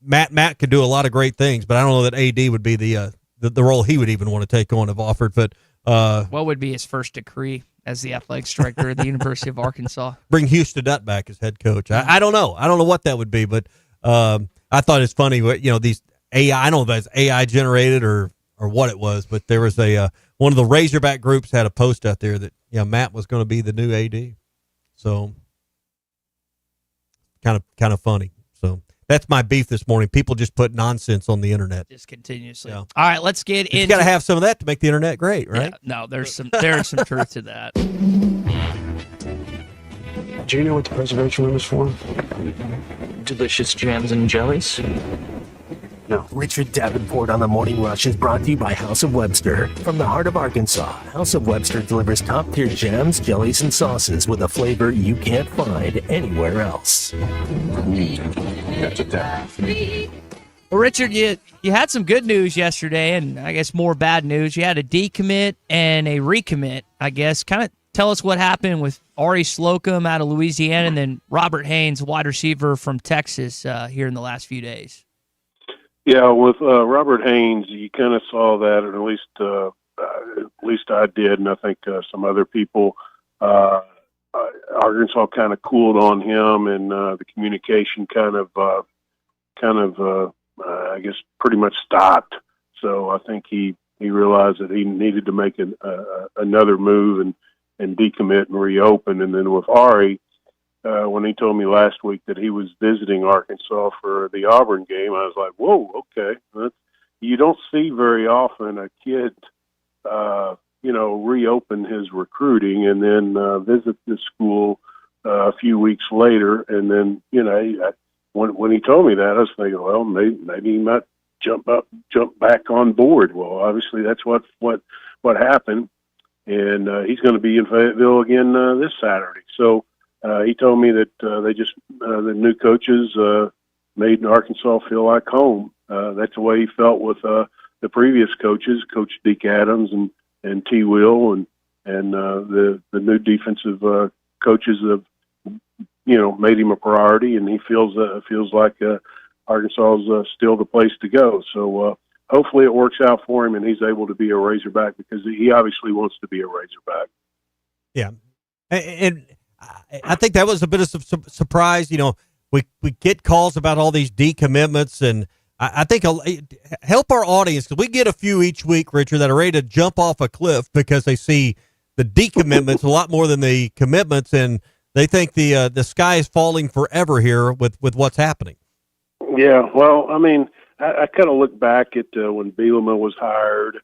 Matt could do a lot of great things, but I don't know that AD would be the role he would even want to take on if offered. But what would be his first decree as the athletics director at the University of Arkansas? Bring Houston Nutt back as head coach. I don't know. I don't know what that would be, but I thought it's funny. These AI. I don't know if that's AI generated or what it was, but there was one of the Razorback groups had a post out there that Matt was going to be the new AD. So kind of funny. So that's my beef this morning. People just put nonsense on the internet. Just continuously. Yeah. All right, let's get into. You got to have some of that to make the internet great, right? Yeah, no, there is some truth to that. Do you know what the preservation room is for? Delicious jams and jellies? No. Richard Davenport on the Morning Rush is brought to you by House of Webster. From the heart of Arkansas, House of Webster delivers top-tier jams, jellies, and sauces with a flavor you can't find anywhere else. That's a tap. Well, Richard, you had some good news yesterday, and I guess more bad news. You had a decommit and a recommit, I guess. Kind of tell us what happened with Ari Slocum out of Louisiana and then Robert Haynes, wide receiver from Texas, here in the last few days. Yeah, with Robert Haynes, you kind of saw that, or at least I did, and I think some other people. Arkansas kind of cooled on him, and the communication kind of, I guess, pretty much stopped. So I think he realized that he needed to make another move and decommit and reopen. And then with Ari, when he told me last week that he was visiting Arkansas for the Auburn game, I was like, whoa, okay. You don't see very often a kid, reopen his recruiting and then visit the school a few weeks later. And then, when he told me that, I was thinking, well, maybe he might jump back on board. Well, obviously that's what happened. And he's going to be in Fayetteville again this Saturday. So, he told me that the new coaches made Arkansas feel like home. That's the way he felt with the previous coaches, Coach Deke Adams and T. Will, and the new defensive coaches have made him a priority, and he feels like Arkansas is still the place to go. So hopefully it works out for him, and he's able to be a Razorback because he obviously wants to be a Razorback. Yeah, and I think that was a bit of surprise. We get calls about all these decommitments, and I think help our audience, because we get a few each week, Richard, that are ready to jump off a cliff because they see the decommitments a lot more than the commitments, and they think the sky is falling forever here with what's happening. Yeah, well, I mean, I kind of look back at when Bielema was hired,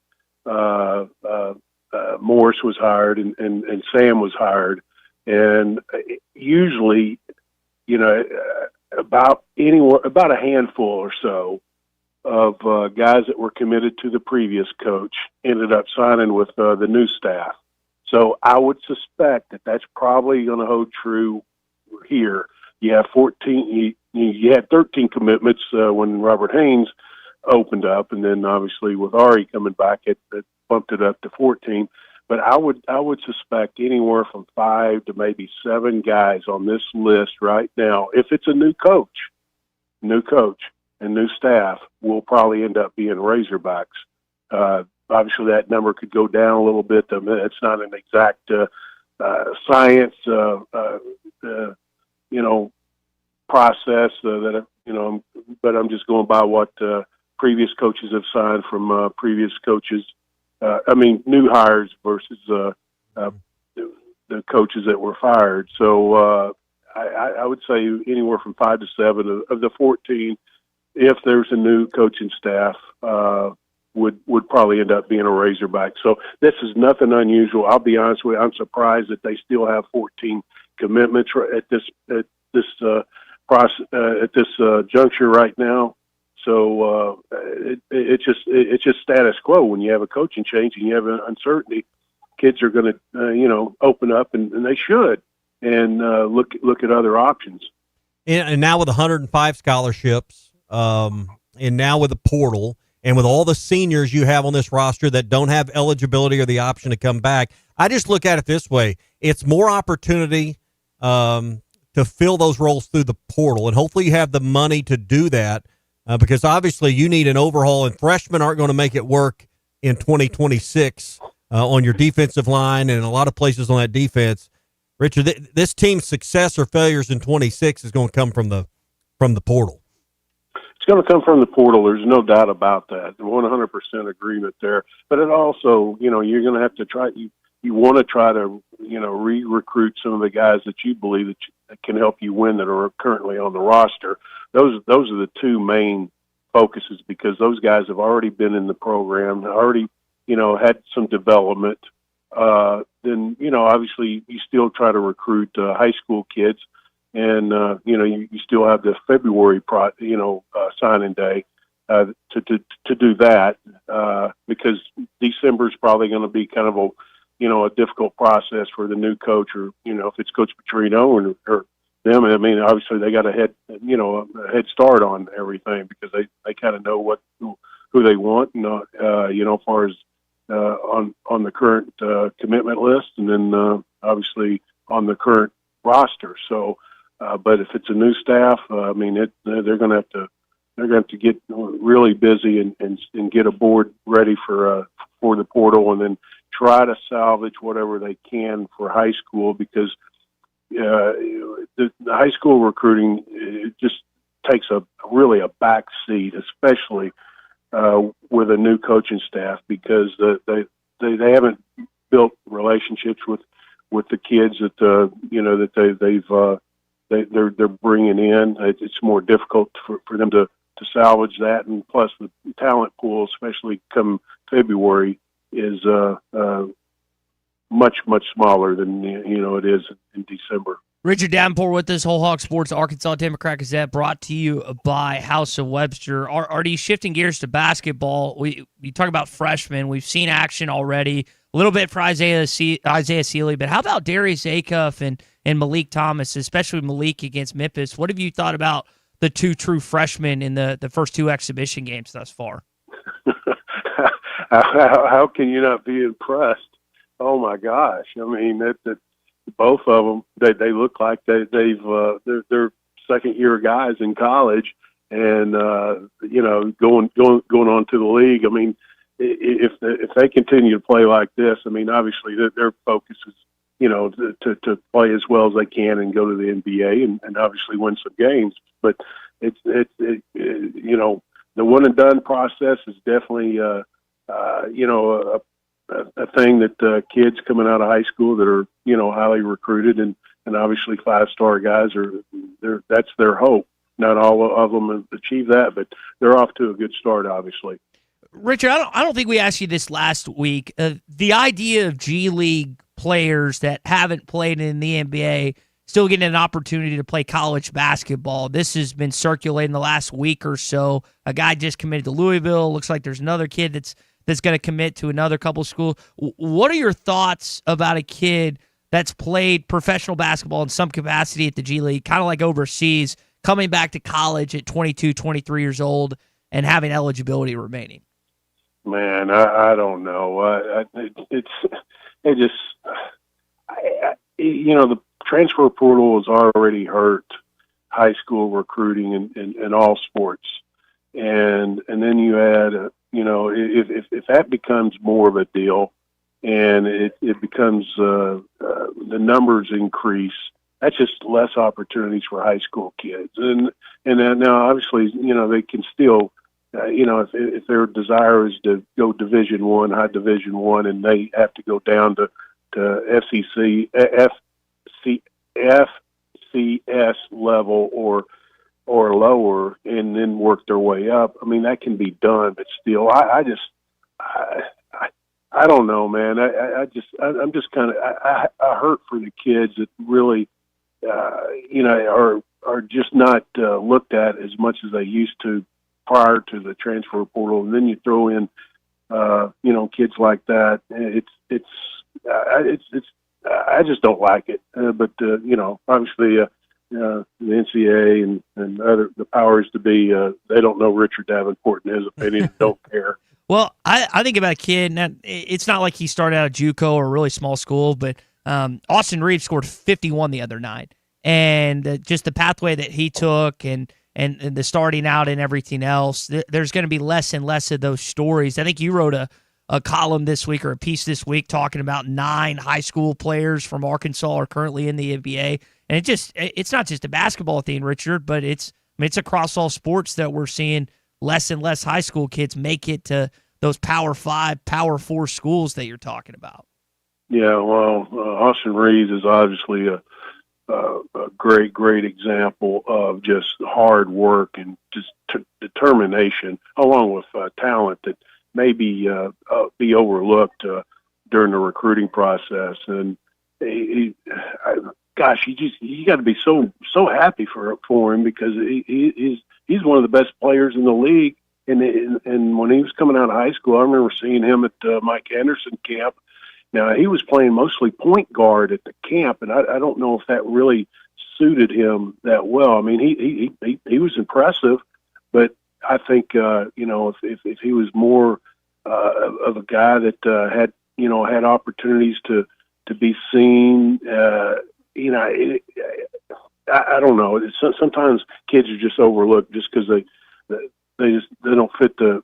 Morris was hired, and Sam was hired. And usually about a handful or so of guys that were committed to the previous coach ended up signing with the new staff. So I would suspect that that's probably going to hold true here. You have 14. You had 13 commitments when Robert Haynes opened up, and then obviously with Ari coming back, it bumped it up to 14. But I would suspect anywhere from 5 to maybe 7 guys on this list right now. If it's a new coach and new staff, will probably end up being Razorbacks. Obviously, that number could go down a little bit. It's not an exact science, process but I'm just going by what previous coaches have signed from previous coaches. New hires versus the coaches that were fired. So I would say anywhere from 5 to 7 of the 14, if there's a new coaching staff, would probably end up being a Razorback. So this is nothing unusual. I'll be honest with you, I'm surprised that they still have 14 commitments at this juncture right now. So it's just status quo. When you have a coaching change and you have an uncertainty, kids are going to open up, and they should, and look at other options. And now with 105 scholarships, and now with the portal, and with all the seniors you have on this roster that don't have eligibility or the option to come back, I just look at it this way: it's more opportunity to fill those roles through the portal, and hopefully you have the money to do that. Because obviously you need an overhaul, and freshmen aren't going to make it work in 2026 on your defensive line and a lot of places on that defense. Richard, this team's success or failures in 26 is going to come from the portal. It's going to come from the portal. There's no doubt about that. 100% agreement there. But it also, you're going to have to try. You want to try to, re-recruit some of the guys that you believe that can help you win that are currently on the roster. Those are the two main focuses, because those guys have already been in the program, already, had some development. Then, obviously you still try to recruit high school kids, and, you still have the February, signing day to do that, because December is probably going to be kind of a difficult process for the new coach, or, if it's Coach Petrino or them. Obviously they got a head start on everything, because they kind of know who they want, and, as far as on the current commitment list, and then obviously on the current roster. So, but if it's a new staff, they're going to have to get really busy and get a board ready for the portal, and then try to salvage whatever they can for high school, because the high school recruiting, it just takes a back seat, especially with a new coaching staff, because they haven't built relationships with the kids that they're bringing in. It's more difficult for them to salvage that, and plus the talent pool, especially come February, is much smaller than it is in December. Richard Davenport with us, Whole Hog Sports, Arkansas Democrat Gazette, brought to you by House of Webster. Artie, shifting gears to basketball, we talk about freshmen. We've seen action already, a little bit for Isaiah Sealy, but how about Darius Acuff and Malik Thomas, especially Malik against Memphis? What have you thought about the two true freshmen in the first two exhibition games thus far? How can you not be impressed? Oh my gosh! That both of them, they look like they're second year guys in college, and going on to the league. If they continue to play like this, obviously their focus is to play as well as they can and go to the NBA and obviously win some games. But it's the one and done process is definitely a thing that kids coming out of high school that are highly recruited and obviously 5-star guys that's their hope. Not all of them have achieved that, but they're off to a good start, obviously. Richard, I don't think we asked you this last week. The idea of G League players that haven't played in the NBA still getting an opportunity to play college basketball. This has been circulating the last week or so. A guy just committed to Louisville. Looks like there's another kid that's going to commit to another couple schools. What are your thoughts about a kid that's played professional basketball in some capacity at the G League, kind of like overseas, coming back to college at 22, 23 years old and having eligibility remaining? Man, I don't know. The transfer portal has already hurt high school recruiting in all sports, and then you add, if that becomes more of a deal, and it becomes the numbers increase, that's just less opportunities for high school kids, and now obviously they can still. If their desire is to go Division I, high Division I, and they have to go down to FCS level or lower, and then work their way up. I mean, that can be done, but still, I don't know, man. I'm just kind of I hurt for the kids that really, are just not looked at as much as they used to prior to the transfer portal, and then you throw in, kids like that. I just don't like it. But obviously, the NCAA and other the powers to be, they don't know Richard Davenport and his opinion. Don't care. Well, I think about a kid, and it's not like he started out at JUCO or a really small school, but Austin Reeves scored 51 the other night, and just the pathway that he took and the starting out and everything else, there's going to be less and less of those stories. I think you wrote a column this week or a piece this week talking about 9 high school players from Arkansas are currently in the NBA. And it's not just a basketball thing, Richard, but it's across all sports that we're seeing less and less high school kids make it to those Power 5, Power 4 schools that you're talking about. Yeah, well, Austin Reeves is obviously a great example of just hard work and just determination, along with talent that may be overlooked during the recruiting process. And you got to be so happy for him, because he's one of the best players in the league. And when he was coming out of high school, I remember seeing him at Mike Anderson camp. Now, he was playing mostly point guard at the camp, and I don't know if that really suited him that well. I mean, he was impressive, but I think if he was more of a guy that had opportunities to be seen, I don't know. Sometimes kids are just overlooked just because they don't fit the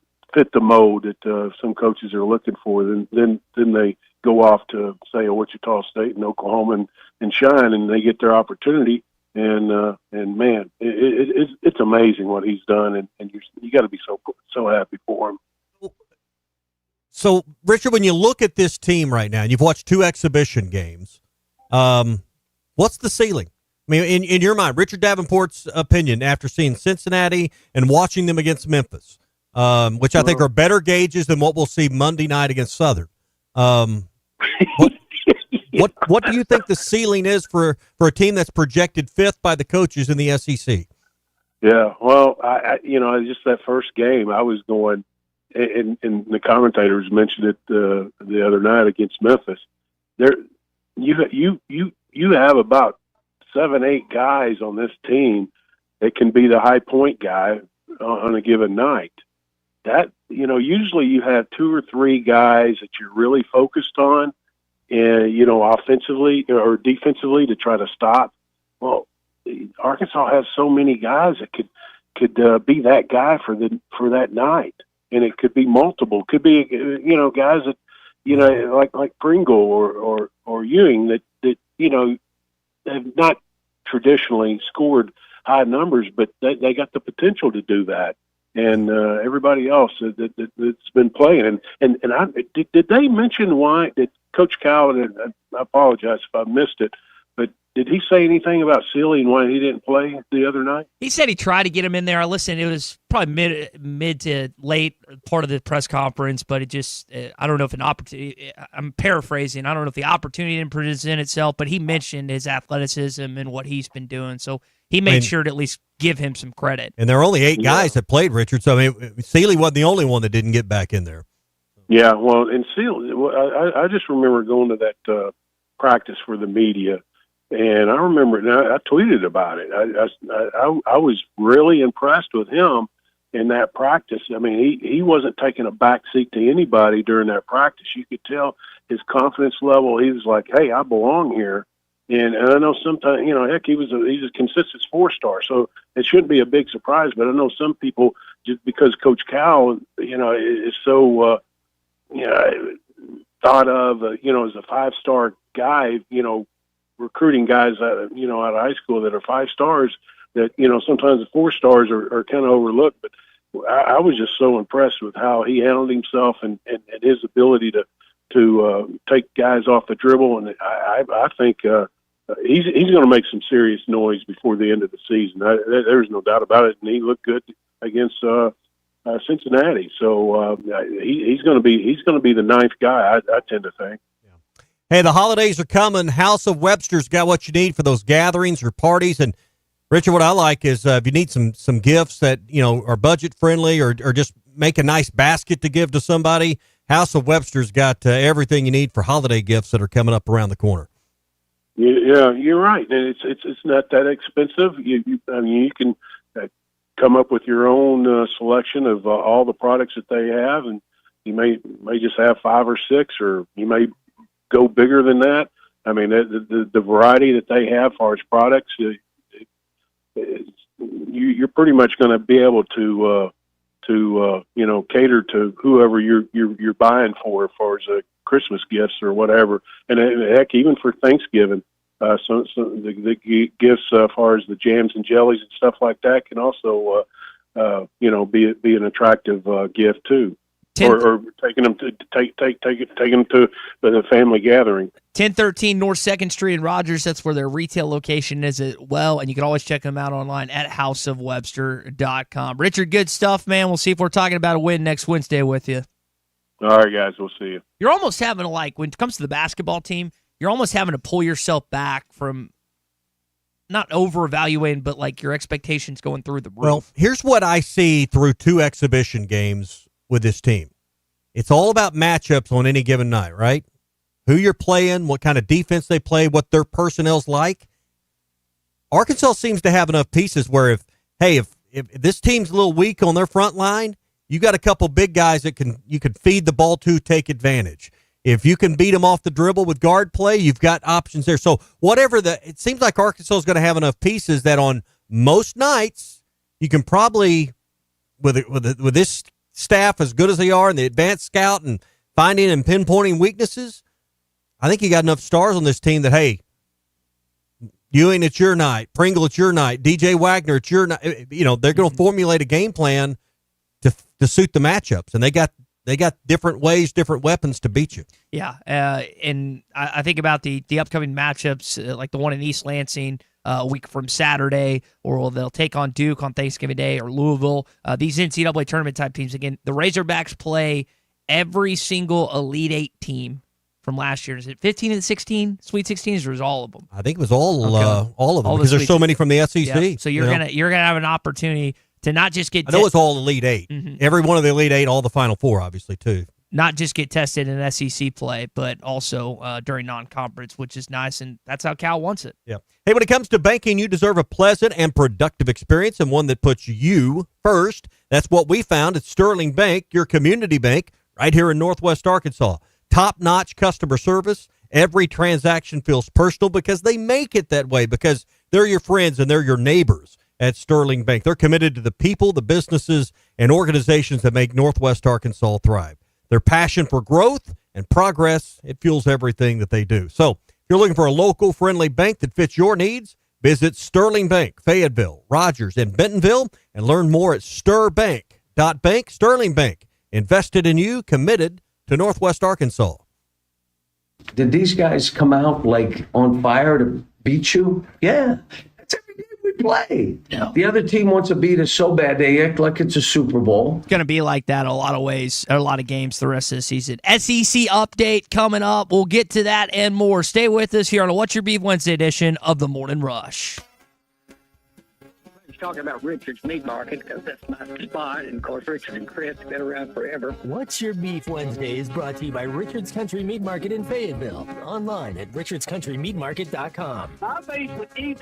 mold that some coaches are looking for. Then they go off to, say, a Wichita State and Oklahoma and shine, and they get their opportunity. And man, it's amazing what he's done, and you got to be so happy for him. So, Richard, when you look at this team right now, and you've watched 2 exhibition games, what's the ceiling? I mean, in your mind, Richard Davenport's opinion after seeing Cincinnati and watching them against Memphis, which I think are better gauges than what we'll see Monday night against Southern. What do you think the ceiling is for a team that's projected 5th by the coaches in the SEC? Yeah, well, I just that first game, I was going, and the commentators mentioned it the other night against Memphis. You have about 7-8 guys on this team that can be the high point guy on a given night. That, usually you have 2 or 3 guys that you're really focused on, and, offensively or defensively to try to stop. Well, Arkansas has so many guys that could be that guy for that night. And it could be multiple, could be, guys that, like Pringle or Ewing that have not traditionally scored high numbers, but they got the potential to do that. And everybody else that's been playing, did they mention why? Did Coach Calvin? And I apologize if I missed it, But did he say anything about Sealy and why he didn't play the other night? He said he tried to get him in there. I listened. It was probably mid to late part of the press conference, but it just, I don't know if an opportunity, I'm paraphrasing, I don't know if the opportunity didn't present itself, but he mentioned his athleticism and what he's been doing. So he made sure to at least give him some credit. And there are only 8 guys that played, Richard. So, I mean, Sealy wasn't the only one that didn't get back in there. Yeah, well, and Sealy, I just remember going to that practice for the media. And I remember, and I tweeted about it. I was really impressed with him in that practice. I mean, he wasn't taking a back seat to anybody during that practice. You could tell his confidence level. He was like, "Hey, I belong here." And I know sometimes, heck, he's a consistent 4-star, so it shouldn't be a big surprise. But I know some people, just because Coach Cal, is so, thought of, as a 5-star guy, recruiting guys out of high school that are 5 stars that, sometimes the 4 stars are kind of overlooked. But I was just so impressed with how he handled himself and his ability to take guys off the dribble. And I think he's going to make some serious noise before the end of the season. There's no doubt about it. And he looked good against Cincinnati. So he's going to be the 9th guy, I tend to think. Hey, the holidays are coming. House of Webster's got what you need for those gatherings or parties. And, Richard, what I like is if you need some gifts that, are budget-friendly or just make a nice basket to give to somebody, House of Webster's got everything you need for holiday gifts that are coming up around the corner. Yeah, you're right. And it's not that expensive. You can come up with your own selection of all the products that they have, and you may just have 5 or 6, or you may go bigger than that. I mean, the variety that they have as far as products, you're pretty much going to be able to cater to whoever you're buying for as far as Christmas gifts or whatever. And heck, even for Thanksgiving, so the gifts as far as the jams and jellies and stuff like that can also be an attractive gift too. Or taking them to taking them to the family gathering. 1013 North 2nd Street in Rogers. That's where their retail location is as well. And you can always check them out online at houseofwebster.com. Richard, good stuff, man. We'll see if we're talking about a win next Wednesday with you. All right, guys. We'll see you. You're almost having to, when it comes to the basketball team, you're almost having to pull yourself back from not over-evaluating, but your expectations going through the roof. Well, here's what I see through 2 exhibition games with this team. It's all about matchups on any given night, right? Who you're playing, what kind of defense they play, what their personnel's like. Arkansas seems to have enough pieces where if this team's a little weak on their front line, you got a couple big guys that you can feed the ball to, take advantage. If you can beat them off the dribble with guard play, you've got options there. So it seems like Arkansas is going to have enough pieces that on most nights you can probably, with this staff as good as they are and the advanced scout and finding and pinpointing weaknesses, I think you got enough stars on this team that, hey, Ewing, it's your night. Pringle, it's your night. DJ Wagner, it's your night. They're going to formulate a game plan to suit the matchups, and they got different ways, different weapons to beat you. Yeah, and I think about the upcoming matchups, like the one in East Lansing a week from Saturday, or they'll take on Duke on Thanksgiving Day, or Louisville. These NCAA tournament type teams, again, the Razorbacks play every single Elite Eight team from last year. Is it 15 and 16 Sweet 16s, or is all of them? I think it was all of them, because there's so many from the SEC. Yeah. So you're gonna have an opportunity to not just get. I know it's all Elite Eight. Mm-hmm. Every one of the Elite Eight, all the Final Four, obviously too. Not just get tested in SEC play, but also during non-conference, which is nice, and that's how Cal wants it. Yeah. Hey, when it comes to banking, you deserve a pleasant and productive experience, and one that puts you first. That's what we found at Sterling Bank, your community bank, right here in Northwest Arkansas. Top-notch customer service. Every transaction feels personal because they make it that way, because they're your friends and they're your neighbors at Sterling Bank. They're committed to the people, the businesses, and organizations that make Northwest Arkansas thrive. Their passion for growth and progress, it fuels everything that they do. So if you're looking for a local, friendly bank that fits your needs, visit Sterling Bank, Fayetteville, Rogers, and Bentonville, and learn more at stirbank.bank. Sterling Bank, invested in you, committed to Northwest Arkansas. Did these guys come out like on fire to beat you? Yeah. That's every game we play. Yeah. The other team wants to beat us so bad they act like it's a Super Bowl. It's going to be like that a lot of ways, a lot of games the rest of the season. SEC update coming up. We'll get to that and more. Stay with us here on a What's Your Beef Wednesday edition of the Morning Rush. Talking about Richard's Meat Market because that's my spot, and of course Richard and Chris have been around forever. What's Your Beef Wednesday is brought to you by Richard's Country Meat Market in Fayetteville. Online at richardscountrymeatmarket.com. My beef with Eli.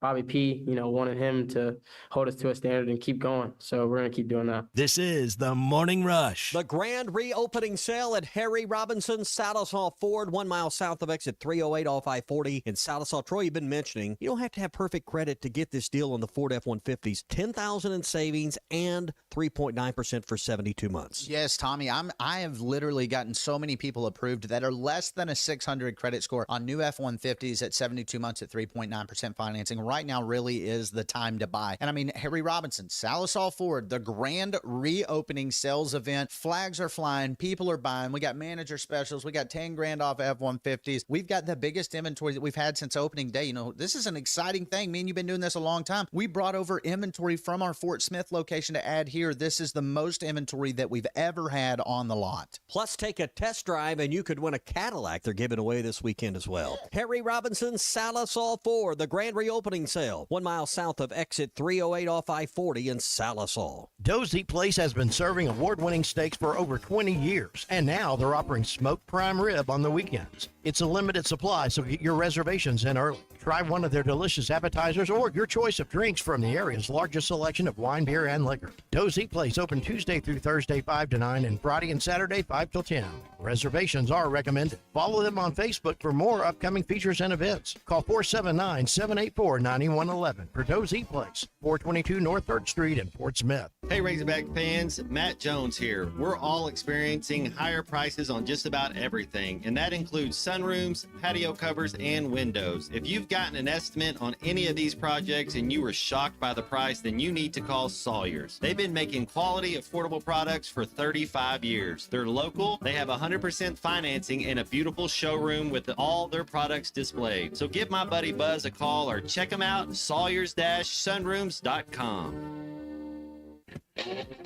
Bobby P, wanted him to hold us to a standard and keep going. So we're going to keep doing that. This is the Morning Rush. The grand reopening sale at Harry Robinson's Salisaw Ford, 1 mile south of exit 308 off I-40 in Salisaw. Troy, you've been mentioning, you don't have to have perfect credit to get this deal on the Ford F-150s. $10,000 in savings and 3.9% for 72 months. Yes, Tommy, I have literally gotten so many people approved that are less than a 600 credit score on new F-150s at 72 months at 3.9% financing. Right now really is the time to buy. And I mean, Harry Robinson, Salisaw Ford, the grand reopening sales event. Flags are flying. People are buying. We got manager specials. We got 10 grand off F-150s. We've got the biggest inventory that we've had since opening day. This is an exciting thing. Me and you've been doing this a long time. We brought over inventory from our Fort Smith location to add here. This is the most inventory that we've ever had on the lot. Plus, take a test drive and you could win a Cadillac they're giving away this weekend as well. Harry Robinson's Salisaw Ford, the grand reopening sale, 1 mile south of exit 308 off I-40 in Salisaw. Doe's Eat Place has been serving award-winning steaks for over 20 years, and now they're offering smoked prime rib on the weekends. It's a limited supply, so get your reservations in early. Try one of their delicious appetizers or your choice of drinks from the area's largest selection of wine, beer, and liquor. Doe's Eat Place open Tuesday through Thursday 5 to 9 and Friday and Saturday 5 till 10. Reservations are recommended. Follow them on Facebook for more upcoming features and events. Call 479-784-9111 for Doe's Eat Place, 422 North 3rd Street in Fort Smith. Hey Razorback fans, Matt Jones here. We're all experiencing higher prices on just about everything, and that includes sunrooms, patio covers, and windows. If you've gotten an estimate on any of these projects and you were shocked by the price, then you need to call Sawyers. They've been making quality, affordable products for 35 years. They're local, they have 100% financing, and a beautiful showroom with all their products displayed. So give my buddy Buzz a call or check them out at sawyers-sunrooms.com.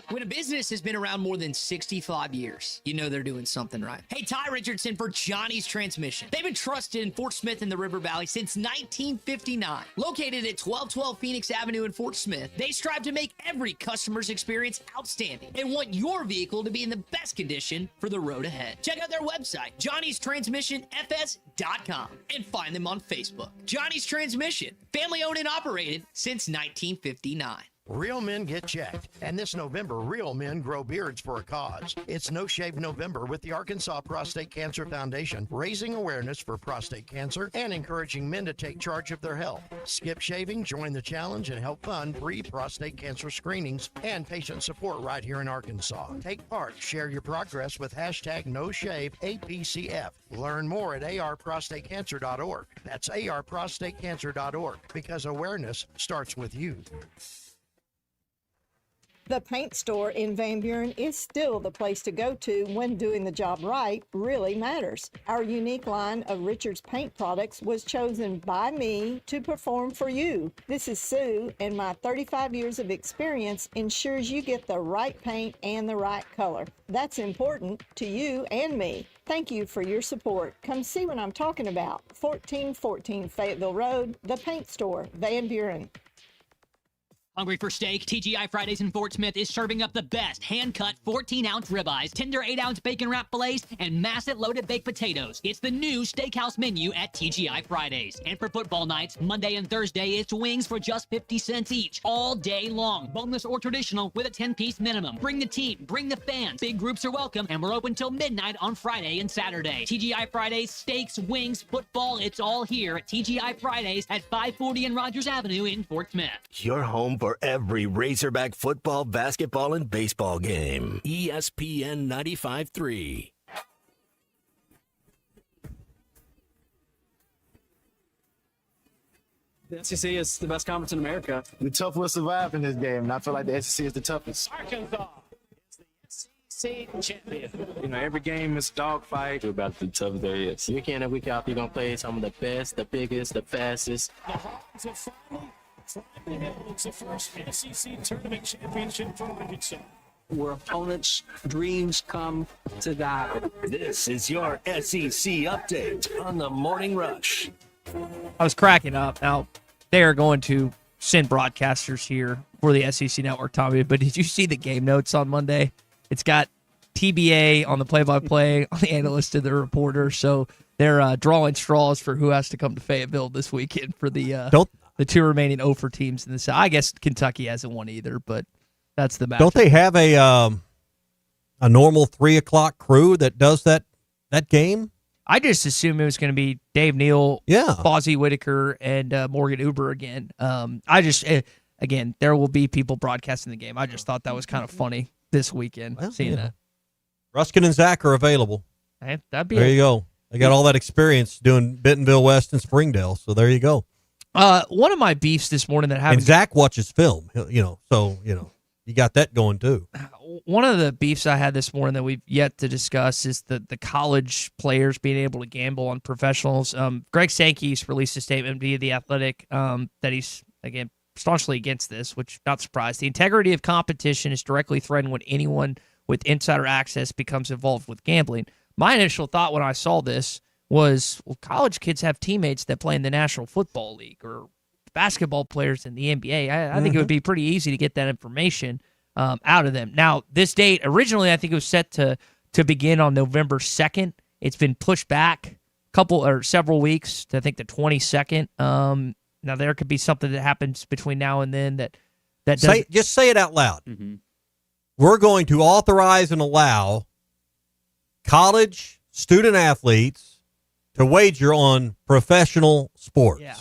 When a business has been around more than 65 years, you know they're doing something right. Hey, Ty Richardson for Johnny's Transmission. They've been trusted in Fort Smith and the River Valley since 1959. Located at 1212 Phoenix Avenue in Fort Smith, they strive to make every customer's experience outstanding and want your vehicle to be in the best condition for the road ahead. Check out their website, johnnystransmissionfs.com, and find them on Facebook. Johnny's Transmission, family owned and operated since 1959. Real men get checked, and this November, real men grow beards for a cause. It's No Shave November with the Arkansas Prostate Cancer Foundation, raising awareness for prostate cancer and encouraging men to take charge of their health. Skip shaving, join the challenge, and help fund free prostate cancer screenings and patient support right here in Arkansas. Take part, share your progress with hashtag NoShaveAPCF. Learn more at arprostatecancer.org. That's arprostatecancer.org, because awareness starts with you. The paint store in Van Buren is still the place to go to when doing the job right really matters. Our unique line of Richard's paint products was chosen by me to perform for you. This is Sue, and my 35 years of experience ensures you get the right paint and the right color. That's important to you and me. Thank you for your support. Come see what I'm talking about. 1414 Fayetteville Road, the paint store, Van Buren. Hungry for steak? TGI Fridays in Fort Smith is serving up the best hand-cut 14-ounce ribeyes, tender 8-ounce bacon wrap fillets, and massive loaded baked potatoes. It's the new steakhouse menu at TGI Fridays. And for football nights, Monday and Thursday, it's wings for just 50 cents each, all day long. Boneless or traditional with a 10-piece minimum. Bring the team, bring the fans. Big groups are welcome, and we're open till midnight on Friday and Saturday. TGI Fridays, steaks, wings, football, it's all here at TGI Fridays at 540 and Rogers Avenue in Fort Smith. Your home for every Razorback football, basketball, and baseball game. ESPN 95.3. The SEC is the best conference in America. The tough will survive in this game, and I feel like the SEC is the toughest. Arkansas is the SEC SEC champion. You know, every game is a dogfight. We're about the tough day is. Week in and week out, you're going to play some of the best, the biggest, the fastest. The Hawks have finally climbed the hill. It's the first SEC tournament championship for Arkansas. Where opponents' dreams come to die. This is your SEC update on the Morning Rush. I was cracking up. Now, they are going to send broadcasters here for the SEC Network, Tommy, but did you see the game notes on Monday? It's got TBA on the play-by-play, on the analyst and the reporter, so they're drawing straws for who has to come to Fayetteville this weekend for the two remaining OFR teams in the South. I guess Kentucky hasn't won either, but that's the match. Don't they have a normal 3 o'clock crew that does that game? I just assumed it was going to be Dave Neal, Fozzie Whitaker, and Morgan Uber again. Again, there will be people broadcasting the game. I just thought that was kind of funny this weekend, seeing that. Ruskin and Zach are available. Hey, there you go. They got all that experience doing Bentonville West and Springdale, so there you go. One of my beefs this morning that happened. And Zach watches film, so you got that going too. One of the beefs I had this morning that we've yet to discuss is the college players being able to gamble on professionals. Greg Sankey's released a statement via The Athletic that he's, again, staunchly against this, which not surprised. The integrity of competition is directly threatened when anyone with insider access becomes involved with gambling. My initial thought when I saw this was, well, college kids have teammates that play in the National Football League or basketball players in the NBA. I think it would be pretty easy to get that information out of them. Now, this date, originally I think it was set to begin on November 2nd. It's been pushed back several weeks to, I think, the 22nd. Now, there could be something that happens between now and then that doesn't... Just say it out loud. Mm-hmm. We're going to authorize and allow college student athletes to wager on professional sports. Yeah,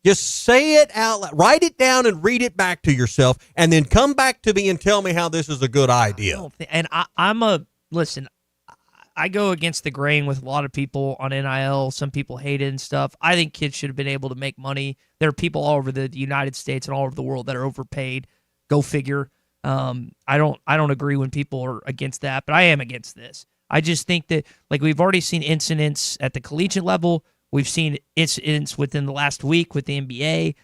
just say it out loud. Write it down and read it back to yourself, and then come back to me and tell me how this is a good idea. Listen, I go against the grain with a lot of people on NIL. Some people hate it and stuff. I think kids should have been able to make money. There are people all over the United States and all over the world that are overpaid. Go figure. I don't agree when people are against that, but I am against this. I just think that, like, we've already seen incidents at the collegiate level. We've seen incidents within the last week with the NBA.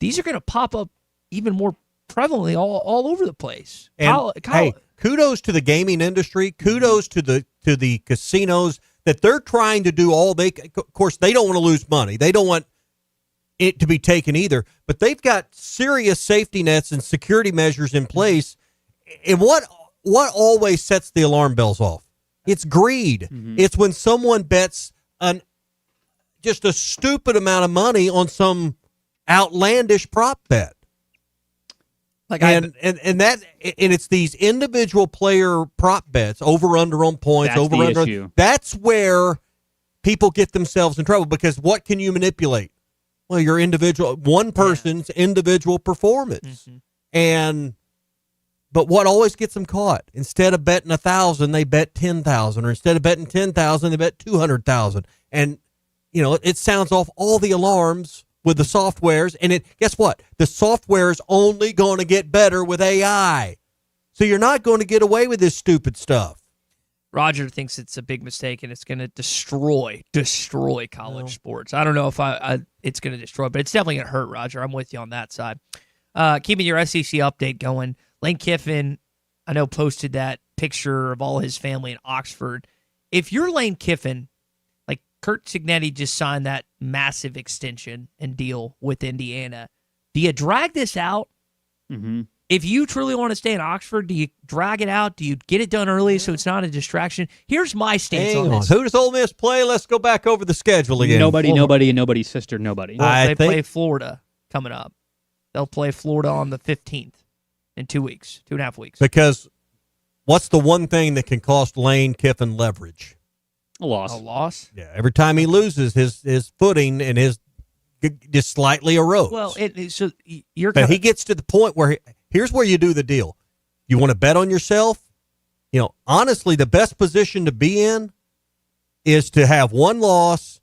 These are going to pop up even more prevalently all over the place. And hey, kudos to the gaming industry. Kudos to the casinos that they're trying to do all they. Of course, they don't want to lose money. They don't want it to be taken either. But they've got serious safety nets and security measures in place. And what always sets the alarm bells off? It's greed. Mm-hmm. It's when someone bets just a stupid amount of money on some outlandish prop bet. And it's these individual player prop bets, over under on points, over under. That's where people get themselves in trouble, because what can you manipulate? Well, your individual, one person's individual performance. Mm-hmm. But what always gets them caught? Instead of betting 1,000, they bet 10,000, or instead of betting 10,000, they bet 200,000. And it sounds off all the alarms with the softwares, and guess what? The software is only going to get better with AI. So you're not going to get away with this stupid stuff. Roger thinks it's a big mistake, and it's going to destroy college sports. I don't know if it's going to destroy, but it's definitely going to hurt, Roger. I'm with you on that side. Keeping your SEC update going, Lane Kiffin, I know, posted that picture of all his family in Oxford. If you're Lane Kiffin, like Kurt Cignetti just signed that massive extension and deal with Indiana, do you drag this out? Mm-hmm. If you truly want to stay in Oxford, do you drag it out? Do you get it done early so it's not a distraction? Here's my stance on this. Who does Ole Miss play? Let's go back over the schedule again. Nobody, and nobody's sister, nobody. Well, they play Florida coming up. They'll play Florida on the 15th in 2 weeks, 2.5 weeks. Because what's the one thing that can cost Lane Kiffin leverage? A loss. A loss? Yeah, every time he loses, his footing and his just slightly erodes. Well, but he gets to the point where here's where you do the deal. You want to bet on yourself? Honestly, the best position to be in is to have one loss,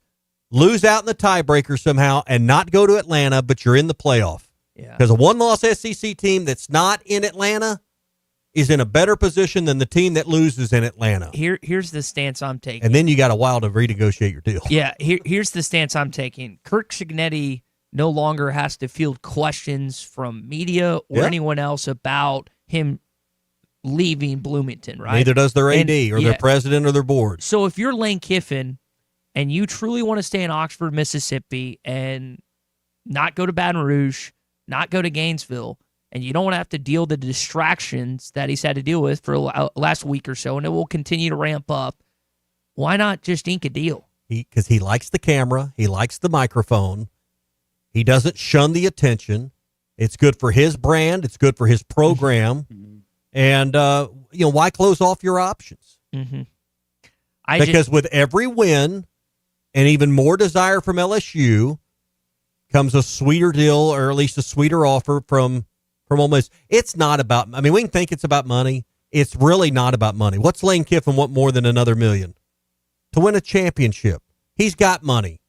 lose out in the tiebreaker somehow, and not go to Atlanta, but you're in the playoff. Yeah. Because a one-loss SEC team that's not in Atlanta is in a better position than the team that loses in Atlanta. Here's the stance I'm taking. And then you got a while to renegotiate your deal. Yeah, here's the stance I'm taking. Kirk Cignetti no longer has to field questions from media or anyone else about him leaving Bloomington, right? Neither does their AD or their president or their board. So if you're Lane Kiffin and you truly want to stay in Oxford, Mississippi and not go to Baton Rouge, not go to Gainesville, and you don't want to have to deal the distractions that he's had to deal with for last week or so, and it will continue to ramp up, why not just ink a deal? Because he likes the camera. He likes the microphone. He doesn't shun the attention. It's good for his brand. It's good for his program. And, why close off your options? Mm-hmm. Because with every win and even more desire from LSU comes a sweeter deal, or at least a sweeter offer from Ole Miss. It's not about, we can think it's about money. It's really not about money. What's Lane Kiffin want more than another $1 million? To win a championship. He's got money.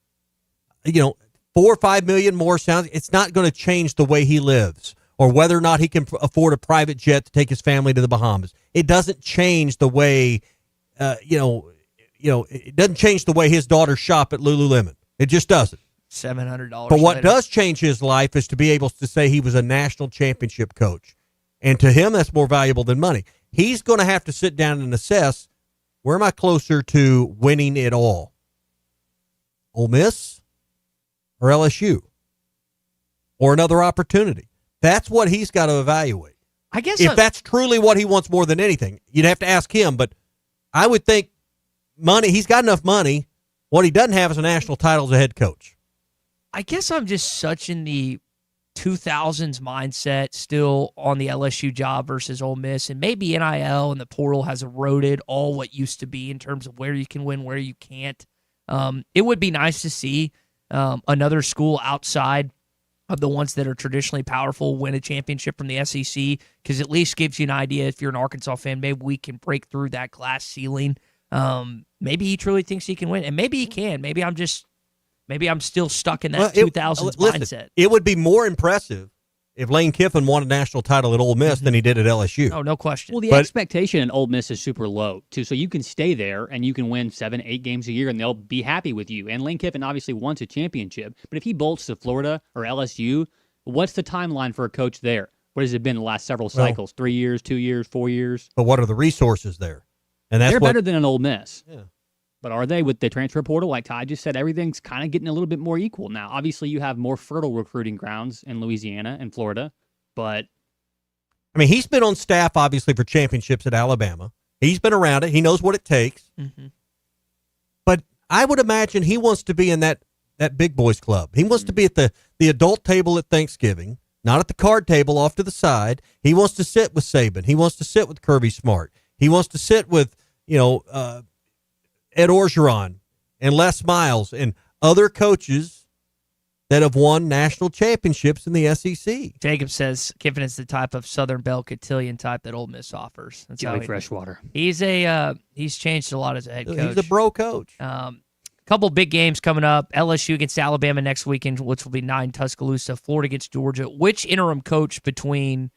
4 or 5 million more sounds. It's not going to change the way he lives or whether or not he can afford a private jet to take his family to the Bahamas. It doesn't change the way, it doesn't change the way his daughters shop at Lululemon. It just doesn't. $700. But what does change his life is to be able to say he was a national championship coach. And to him, that's more valuable than money. He's going to have to sit down and assess, where am I closer to winning it all? Ole Miss or LSU? Or another opportunity? That's what he's got to evaluate. I guess if that's truly what he wants more than anything, you'd have to ask him. But I would think money, he's got enough money. What he doesn't have is a national title as a head coach. I guess I'm just such in the 2000s mindset still on the LSU job versus Ole Miss, and maybe NIL and the portal has eroded all what used to be in terms of where you can win, where you can't. It would be nice to see another school outside of the ones that are traditionally powerful win a championship from the SEC, because at least gives you an idea, if you're an Arkansas fan, maybe we can break through that glass ceiling. Maybe he truly thinks he can win, and maybe he can. Maybe I'm still stuck in that 2000s mindset. It would be more impressive if Lane Kiffin won a national title at Ole Miss than he did at LSU. Oh, no question. Well, the expectation in Ole Miss is super low, too. So you can stay there and you can win 7-8 games a year and they'll be happy with you. And Lane Kiffin obviously wants a championship. But if he bolts to Florida or LSU, what's the timeline for a coach there? What has it been the last several cycles? 3 years, 2 years, 4 years? But what are the resources there? And they're better than an Ole Miss. Yeah. But are they with the transfer portal? Like Ty just said, everything's kind of getting a little bit more equal now. Obviously, you have more fertile recruiting grounds in Louisiana and Florida, but he's been on staff obviously for championships at Alabama. He's been around it. He knows what it takes. Mm-hmm. But I would imagine he wants to be in that big boys club. He wants to be at the adult table at Thanksgiving, not at the card table off to the side. He wants to sit with Saban. He wants to sit with Kirby Smart. He wants to sit with, Ed Orgeron and Les Miles and other coaches that have won national championships in the SEC. Jacob says Kiffin is the type of Southern Belle Cotillion type that Ole Miss offers. That's Jelly Freshwater. He's changed a lot as a head coach. He's a bro coach. Couple big games coming up. LSU against Alabama next weekend, which will be 9 Tuscaloosa. Florida against Georgia. Which interim coach between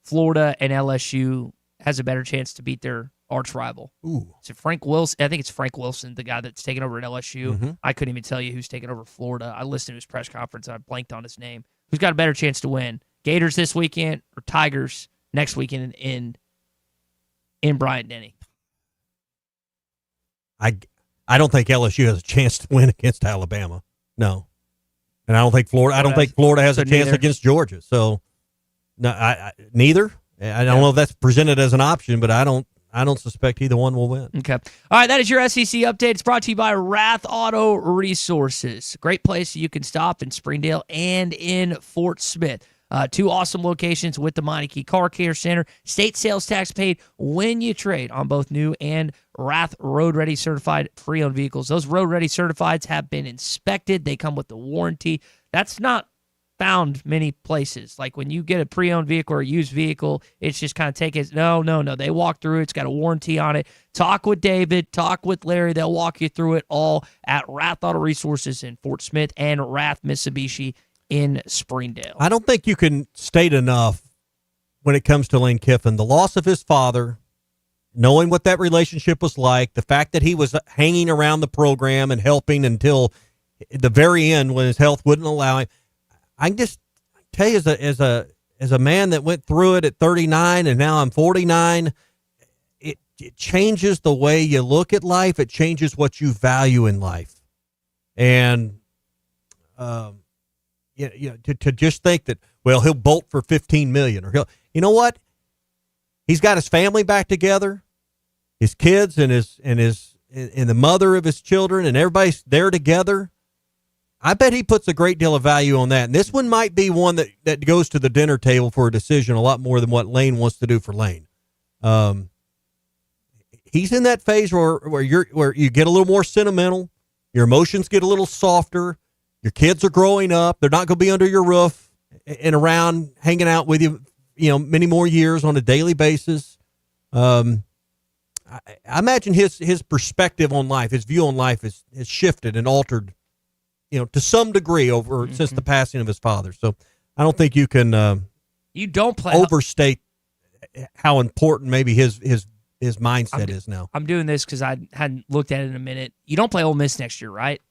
Florida and LSU has a better chance to beat their arch rival? Ooh. Is it Frank Wilson? I think it's Frank Wilson, the guy that's taken over at LSU. Mm-hmm. I couldn't even tell you who's taken over Florida. I listened to his press conference and I blanked on his name. Who's got a better chance to win? Gators this weekend or Tigers next weekend in Bryant-Denny? I don't think LSU has a chance to win against Alabama. No. And I don't think Florida has a chance against Georgia. So no, neither. I don't know if that's presented as an option, but I don't suspect either one will win. Okay. All right, that is your SEC update. It's brought to you by Rath Auto Resources. Great place you can stop in Springdale and in Fort Smith. 2 awesome locations with the Meineke Car Care Center. State sales tax paid when you trade on both new and Rath Road Ready certified pre-owned vehicles. Those Road Ready certifieds have been inspected. They come with the warranty. That's not found many places. Like when you get a pre-owned vehicle or a used vehicle, it's just kind of take it. No. They walk through. It's got a warranty on it. Talk with David. Talk with Larry. They'll walk you through it all at Rath Auto Resources in Fort Smith and Rath Mitsubishi in Springdale. I don't think you can state enough when it comes to Lane Kiffin. The loss of his father, knowing what that relationship was like, the fact that he was hanging around the program and helping until the very end when his health wouldn't allow him. I can just tell you, as a man that went through it at 39 and now I'm 49, it changes the way you look at life. It changes what you value in life. And, to just think that, well, he'll bolt for $15 million, or you know what? He's got his family back together, his kids and the mother of his children, and everybody's there together. I bet he puts a great deal of value on that. And this one might be one that goes to the dinner table for a decision a lot more than what Lane wants to do for Lane. He's in that phase where you get a little more sentimental. Your emotions get a little softer. Your kids are growing up. They're not going to be under your roof and around hanging out with you, many more years on a daily basis. I imagine his perspective on life, his view on life has shifted and altered, to some degree since the passing of his father. So I don't think you can overstate how important maybe his mindset is now. I'm doing this because I hadn't looked at it in a minute. You don't play Ole Miss next year, right?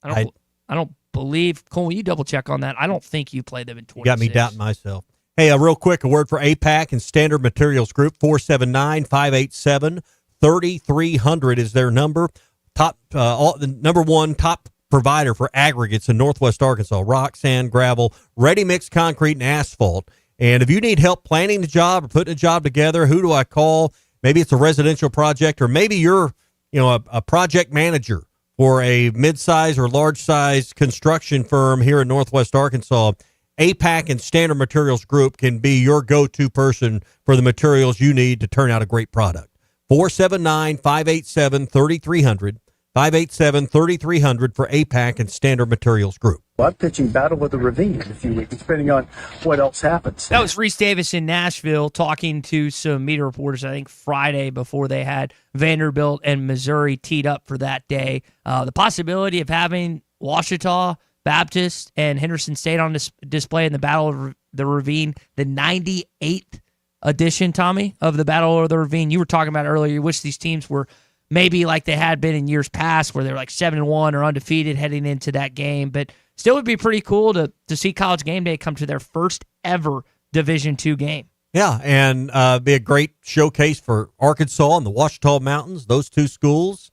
I don't believe. Cole, will you double check on that? I don't think you play them in 26. You got me doubting myself. Hey, real quick, a word for APAC and Standard Materials Group. 479-587-3300 is their number. The number one top provider for aggregates in Northwest Arkansas: rock, sand, gravel, ready-mix concrete, and asphalt. And if you need help planning a job or putting a job together, who do I call? Maybe it's a residential project, or maybe you're, a project manager for a mid-size or large-size construction firm here in Northwest Arkansas. APAC and Standard Materials Group can be your go-to person for the materials you need to turn out a great product. 479-587-3300. 587-3300 for APAC and Standard Materials Group. I'm pitching Battle of the Ravine in a few weeks, depending on what else happens. That was Reese Davis in Nashville talking to some media reporters, I think, Friday before they had Vanderbilt and Missouri teed up for that day. The possibility of having Ouachita Baptist and Henderson State on display in the Battle of the Ravine, the 98th edition, Tommy, of the Battle of the Ravine. You were talking about earlier, you wish these teams were maybe like they had been in years past, where they're like 7-1 or undefeated heading into that game. But still would be pretty cool to see College Game Day come to their first ever Division II game. Yeah, and be a great showcase for Arkansas and the Ouachita Mountains, those two schools,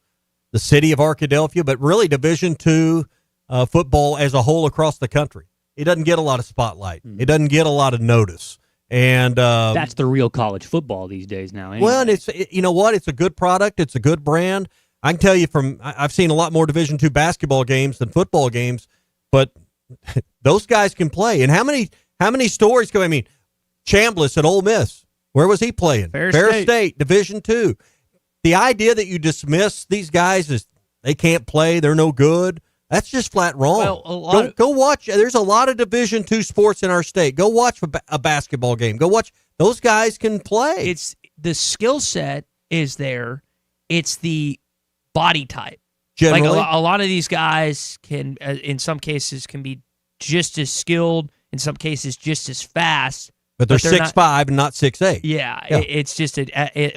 the city of Arkadelphia, but really Division II football as a whole across the country. It doesn't get a lot of spotlight. It doesn't get a lot of notice. And that's the real college football these days now. Anyway. Well, and you know what? It's a good product. It's a good brand. I can tell you I've seen a lot more Division II basketball games than football games, but those guys can play. And how many stories Chambliss at Ole Miss, where was he playing? Fair State, Division II. The idea that you dismiss these guys as they can't play, they're no good, that's just flat wrong. Well, go watch. There's a lot of Division II sports in our state. Go watch a basketball game. Go watch. Those guys can play. It's the skill set is there. It's the body type. Generally, like a lot of these guys can, in some cases, can be just as skilled. In some cases, just as fast. But they're 6'5" and not 6'8". Yeah. It's just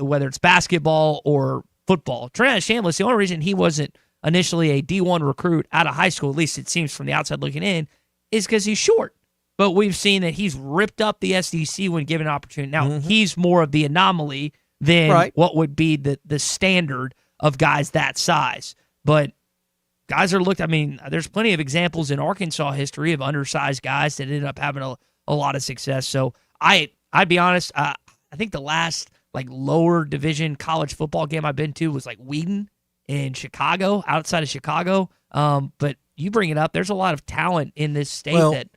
whether it's basketball or football. Trent Chambliss, the only reason he wasn't initially a D1 recruit out of high school, at least it seems from the outside looking in, is because he's short. But we've seen that he's ripped up the SEC when given an opportunity. Now, he's more of the anomaly than what would be the standard of guys that size. But guys are there's plenty of examples in Arkansas history of undersized guys that ended up having a lot of success. So I'd be honest, I think the last lower division college football game I've been to was Wheaton in Chicago, outside of Chicago. But you bring it up, there's a lot of talent in this state that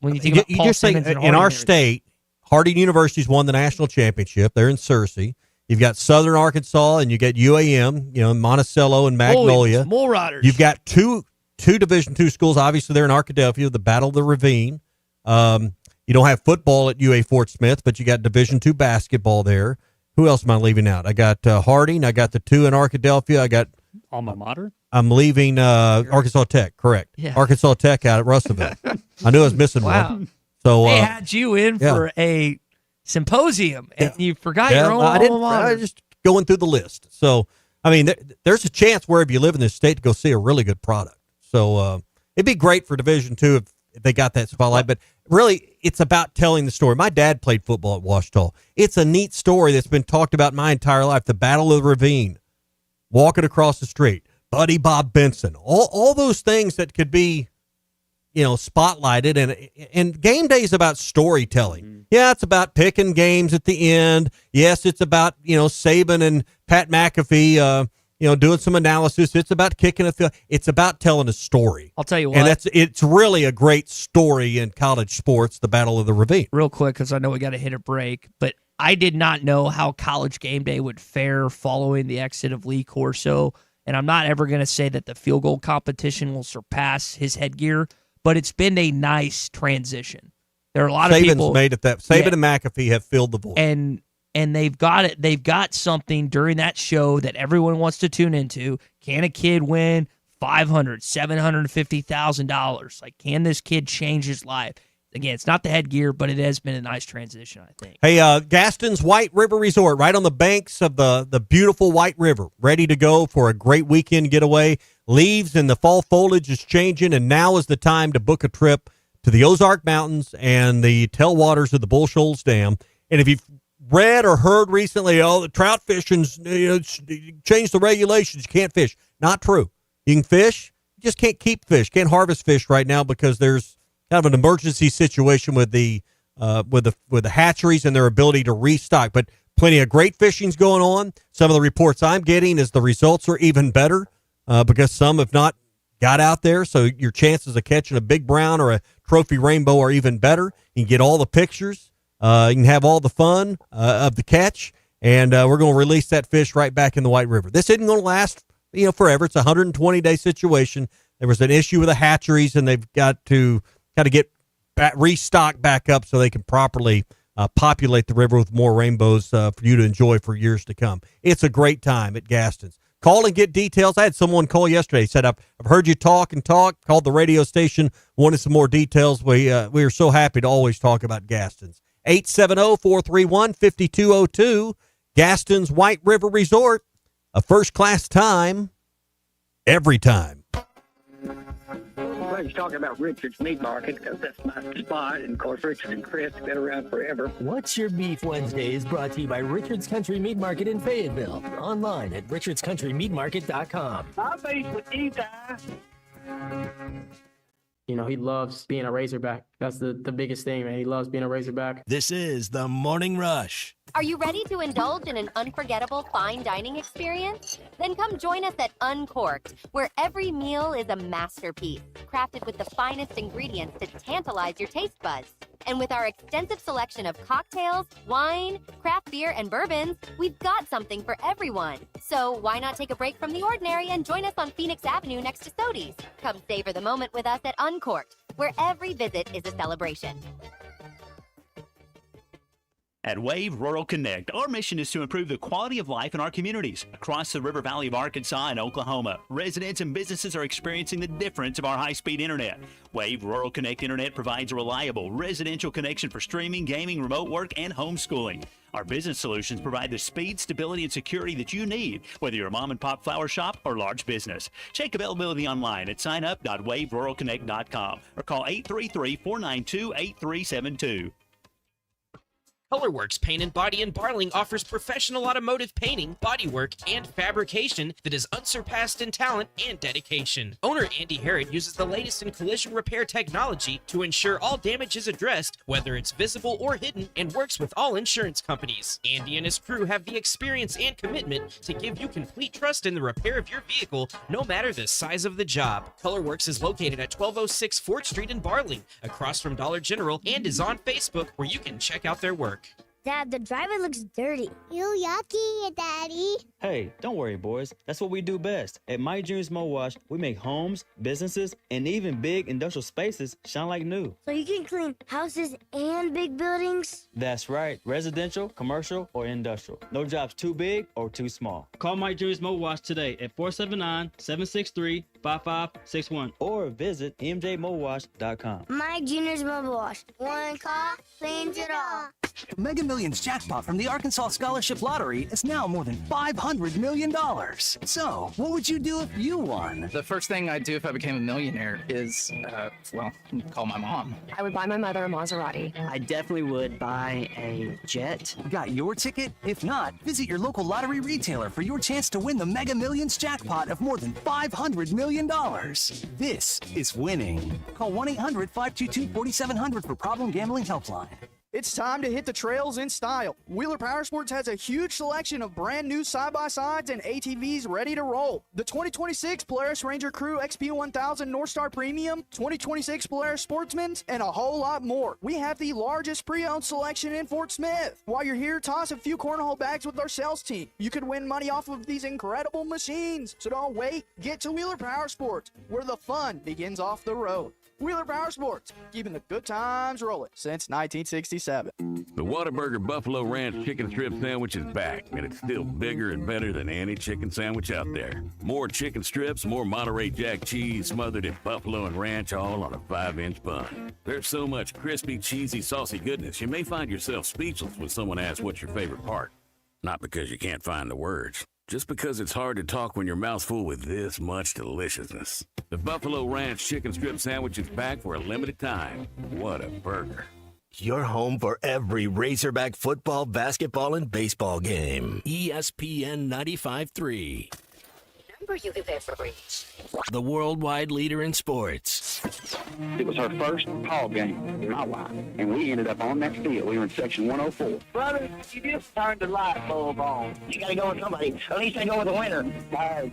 when you think about Paul Simmons and in our state, Harding University's won the national championship. They're in Searcy. You've got Southern Arkansas and you get UAM, Monticello and Magnolia. Mole Riders. You've got two Division II schools. Obviously, they're in Arkadelphia, the Battle of the Ravine. You don't have football at UA Fort Smith, but you got Division II basketball there. Who else am I leaving out? I got Harding. I got the two in Arkadelphia. I got Alma Mater. I'm leaving Arkansas Tech. Correct. Yeah. Arkansas Tech out at Russellville. I knew I was missing one. So they had you in for a symposium, and you forgot your own alma mater. I was just going through the list. So, I mean, there's a chance wherever you live in this state to go see a really good product. So it'd be great for Division II if they got that spotlight. But really, it's about telling the story. My dad played football at Ouachita. It's a neat story that's been talked about my entire life. The Battle of the Ravine, walking across the street, Buddy Bob Benson, all those things that could be, spotlighted. And game day is about storytelling. Mm-hmm. Yeah, it's about picking games at the end. Yes, it's about, Saban and Pat McAfee, doing some analysis. It's about kicking a field. It's about telling a story. I'll tell you what. And it's really a great story in college sports, the Battle of the Ravine. Real quick, because I know we got to hit a break, but I did not know how College Game Day would fare following the exit of Lee Corso, and I'm not ever going to say that the field goal competition will surpass his headgear, but it's been a nice transition. There are a lot of people. Saban's made it that. Saban and McAfee have filled the void. And they've got it. They've got something during that show that everyone wants to tune into. Can a kid win $500,000, $750,000? Like, can this kid change his life? Again, it's not the headgear, but it has been a nice transition, I think. Hey, Gaston's White River Resort, right on the banks of the beautiful White River, ready to go for a great weekend getaway. Leaves and the fall foliage is changing, and now is the time to book a trip to the Ozark Mountains and the tailwaters of the Bull Shoals Dam. And if you've read or heard recently, the trout fishing's changed the regulations, you can't fish. Not true. You can fish, you just can't keep fish, can't harvest fish right now because there's kind of an emergency situation with the hatcheries and their ability to restock. But plenty of great fishing's going on. Some of the reports I'm getting is the results are even better because some have not got out there. So your chances of catching a big brown or a trophy rainbow are even better. You can get all the pictures. You can have all the fun of the catch. And we're going to release that fish right back in the White River. This isn't going to last forever. It's a 120-day situation. There was an issue with the hatcheries, and they've got to get restocked back up so they can properly populate the river with more rainbows for you to enjoy for years to come. It's a great time at Gaston's. Call and get details. I had someone call yesterday. He said, I've heard you talk, called the radio station, wanted some more details. We are so happy to always talk about Gaston's. 870-431-5202, Gaston's White River Resort, a first-class time, every time. Well, he's talking about Richard's Meat Market because that's my spot. And, of course, Richard and Chris have been around forever. What's Your Beef Wednesday is brought to you by Richard's Country Meat Market in Fayetteville. Online at richardscountrymeatmarket.com. I'll be with you guys. He loves being a Razorback. That's the biggest thing, man. He loves being a Razorback. This is the Morning Rush. Are you ready to indulge in an unforgettable fine dining experience? Then come join us at Uncorked, where every meal is a masterpiece, crafted with the finest ingredients to tantalize your taste buds. And with our extensive selection of cocktails, wine, craft beer, and bourbons, we've got something for everyone. So why not take a break from the ordinary and join us on Phoenix Avenue next to Sodi's? Come savor the moment with us at Uncorked, where every visit is a celebration. At Wave Rural Connect, our mission is to improve the quality of life in our communities. Across the River Valley of Arkansas and Oklahoma, residents and businesses are experiencing the difference of our high-speed internet. Wave Rural Connect Internet provides a reliable residential connection for streaming, gaming, remote work, and homeschooling. Our business solutions provide the speed, stability, and security that you need, whether you're a mom-and-pop flower shop or large business. Check availability online at signup.waveruralconnect.com or call 833-492-8372. Colorworks Paint and Body in Barling offers professional automotive painting, bodywork, and fabrication that is unsurpassed in talent and dedication. Owner Andy Harrod uses the latest in collision repair technology to ensure all damage is addressed, whether it's visible or hidden, and works with all insurance companies. Andy and his crew have the experience and commitment to give you complete trust in the repair of your vehicle, no matter the size of the job. Colorworks is located at 1206 4th Street in Barling, across from Dollar General, and is on Facebook, where you can check out their work. Dad, the driver looks dirty. You yucky, Daddy. Hey, don't worry, boys. That's what we do best. At My Dreams Mo Wash, we make homes, businesses, and even big industrial spaces shine like new. So you can clean houses and big buildings? That's right. Residential, commercial, or industrial. No job's too big or too small. Call My Dreams Mo Wash today at 479-763-5561 or visit mjmowash.com. My Junior's Mobile Wash. One call cleans it all. Mega Millions jackpot from the Arkansas Scholarship Lottery is now more than $500 million. So, what would you do if you won? The first thing I'd do if I became a millionaire is, call my mom. I would buy my mother a Maserati. I definitely would buy a jet. Got your ticket? If not, visit your local lottery retailer for your chance to win the Mega Millions jackpot of more than $500 million. This is winning. Call 1-800-522-4700 for Problem Gambling Helpline. It's time to hit the trails in style. Wheeler Powersports has a huge selection of brand new side-by-sides and ATVs ready to roll. The 2026 Polaris Ranger Crew XP1000 Northstar Premium, 2026 Polaris Sportsman, and a whole lot more. We have the largest pre-owned selection in Fort Smith. While you're here, toss a few cornhole bags with our sales team. You could win money off of these incredible machines. So don't wait. Get to Wheeler Powersports, where the fun begins off the road. Wheeler Powersports, keeping the good times rolling since 1967. The Whataburger Buffalo Ranch Chicken Strip Sandwich is back, and it's still bigger and better than any chicken sandwich out there. More chicken strips, more Monterey Jack cheese smothered in buffalo and ranch, all on a 5-inch bun. There's so much crispy, cheesy, saucy goodness, you may find yourself speechless when someone asks what's your favorite part. Not because you can't find the words. Just because it's hard to talk when your mouth's full with this much deliciousness. The Buffalo Ranch Chicken Strip Sandwich is back for a limited time. What a burger. Your home for every Razorback football, basketball, and baseball game. ESPN 95.3. Number you can pay for reach. The worldwide leader in sports. It was her first ball game with my wife, and we ended up on that field. We were in section 104. Brother, you just turned the light bulb on. You gotta go with somebody. At least I go with a winner.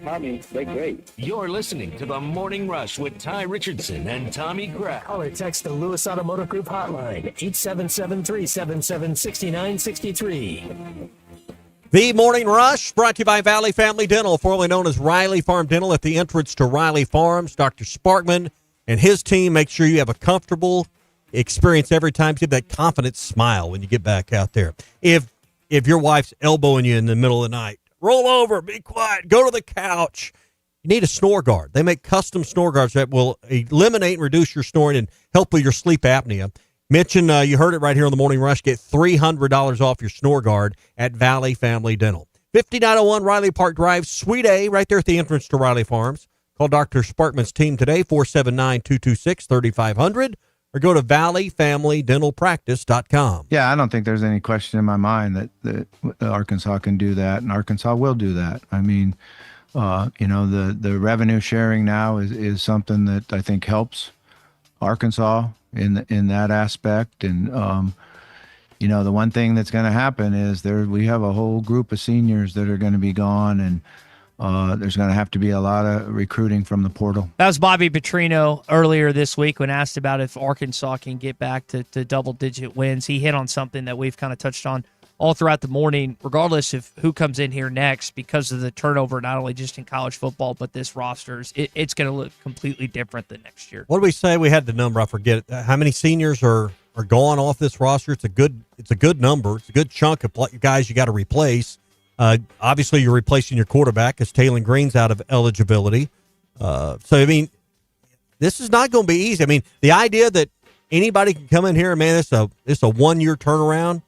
Tommy, they're great. You're listening to The Morning Rush with Ty Richardson and Tommy Kraft. Call or text the Lewis Automotive Group hotline, 877-377-6963. The Morning Rush, brought to you by Valley Family Dental, formerly known as Riley Farm Dental, at the entrance to Riley Farms. Dr. Sparkman and his team make sure you have a comfortable experience every time. You have that confident smile when you get back out there. If your wife's elbowing you in the middle of the night, roll over, be quiet, go to the couch. You need a snore guard. They make custom snore guards that will eliminate and reduce your snoring and help with your sleep apnea. Mention, you heard it right here on the Morning Rush. Get $300 off your snore guard at Valley Family Dental. 5901 Riley Park Drive, Suite A, right there at the entrance to Riley Farms. Call Dr. Sparkman's team today, 479-226-3500, or go to valleyfamilydentalpractice.com. Yeah, I don't think there's any question in my mind that Arkansas can do that, and Arkansas will do that. I mean, the revenue sharing now is something that I think helps Arkansas in that aspect. And the one thing that's going to happen is we have a whole group of seniors that are going to be gone, and there's going to have to be a lot of recruiting from the portal. That was Bobby Petrino earlier this week when asked about if Arkansas can get back to double-digit wins. He hit on something that we've kind of touched on all throughout the morning, regardless of who comes in here next, because of the turnover, not only just in college football, but this roster, it's going to look completely different than next year. What did we say? We had the number. I forget it. How many seniors are gone off this roster? It's a good number. It's a good chunk of guys you got to replace. Obviously, you're replacing your quarterback because Taylon Green's out of eligibility. This is not going to be easy. I mean, the idea that anybody can come in here and, man, it's a 1-year turnaround.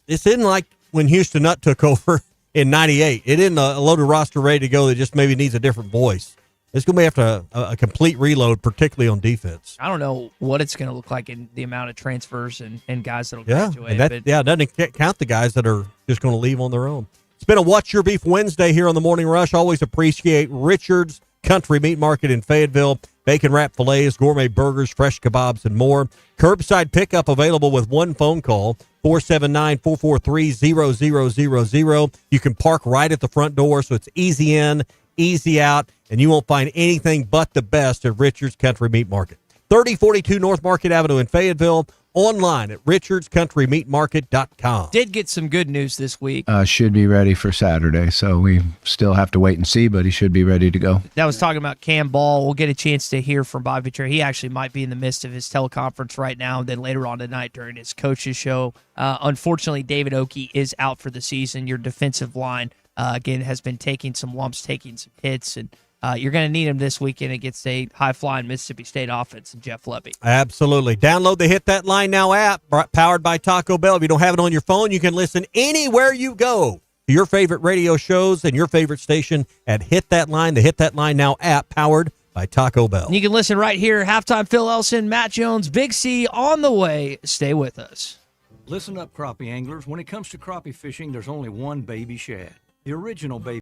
This isn't like when Houston Nutt took over in 98. It isn't a loaded roster ready to go that just maybe needs a different voice. It's going to be after a complete reload, particularly on defense. I don't know what it's going to look like in the amount of transfers and guys that will graduate. It doesn't count the guys that are just going to leave on their own. It's been a What's Your Beef Wednesday here on the Morning Rush. Always appreciate Richard's Country Meat Market in Fayetteville. Bacon wrap fillets, gourmet burgers, fresh kebabs, and more. Curbside pickup available with one phone call, 479-443-0000. You can park right at the front door, so it's easy in, easy out, and you won't find anything but the best at Richard's Country Meat Market. 3042 North Market Avenue in Fayetteville. online at richardscountrymeatmarket.com. Did get some good news this week. Should be ready for Saturday, so we still have to wait and see, but he should be ready to go. That was talking about Cam Ball. We'll get a chance to hear from Bobby Petrino. He actually might be in the midst of his teleconference right now, and then later on tonight during his coach's show. Unfortunately, David Oakey is out for the season. Your defensive line, again, has been taking some lumps, taking some hits, and you're going to need him this weekend against a high-flying Mississippi State offense and Jeff Lebby. Absolutely. Download the Hit That Line Now app, powered by Taco Bell. If you don't have it on your phone, you can listen anywhere you go to your favorite radio shows and your favorite station at Hit That Line, the Hit That Line Now app, powered by Taco Bell. And you can listen right here. Halftime Phil Elson, Matt Jones, Big C on the way. Stay with us. Listen up, crappie anglers. When it comes to crappie fishing, there's only one baby shad. The original baby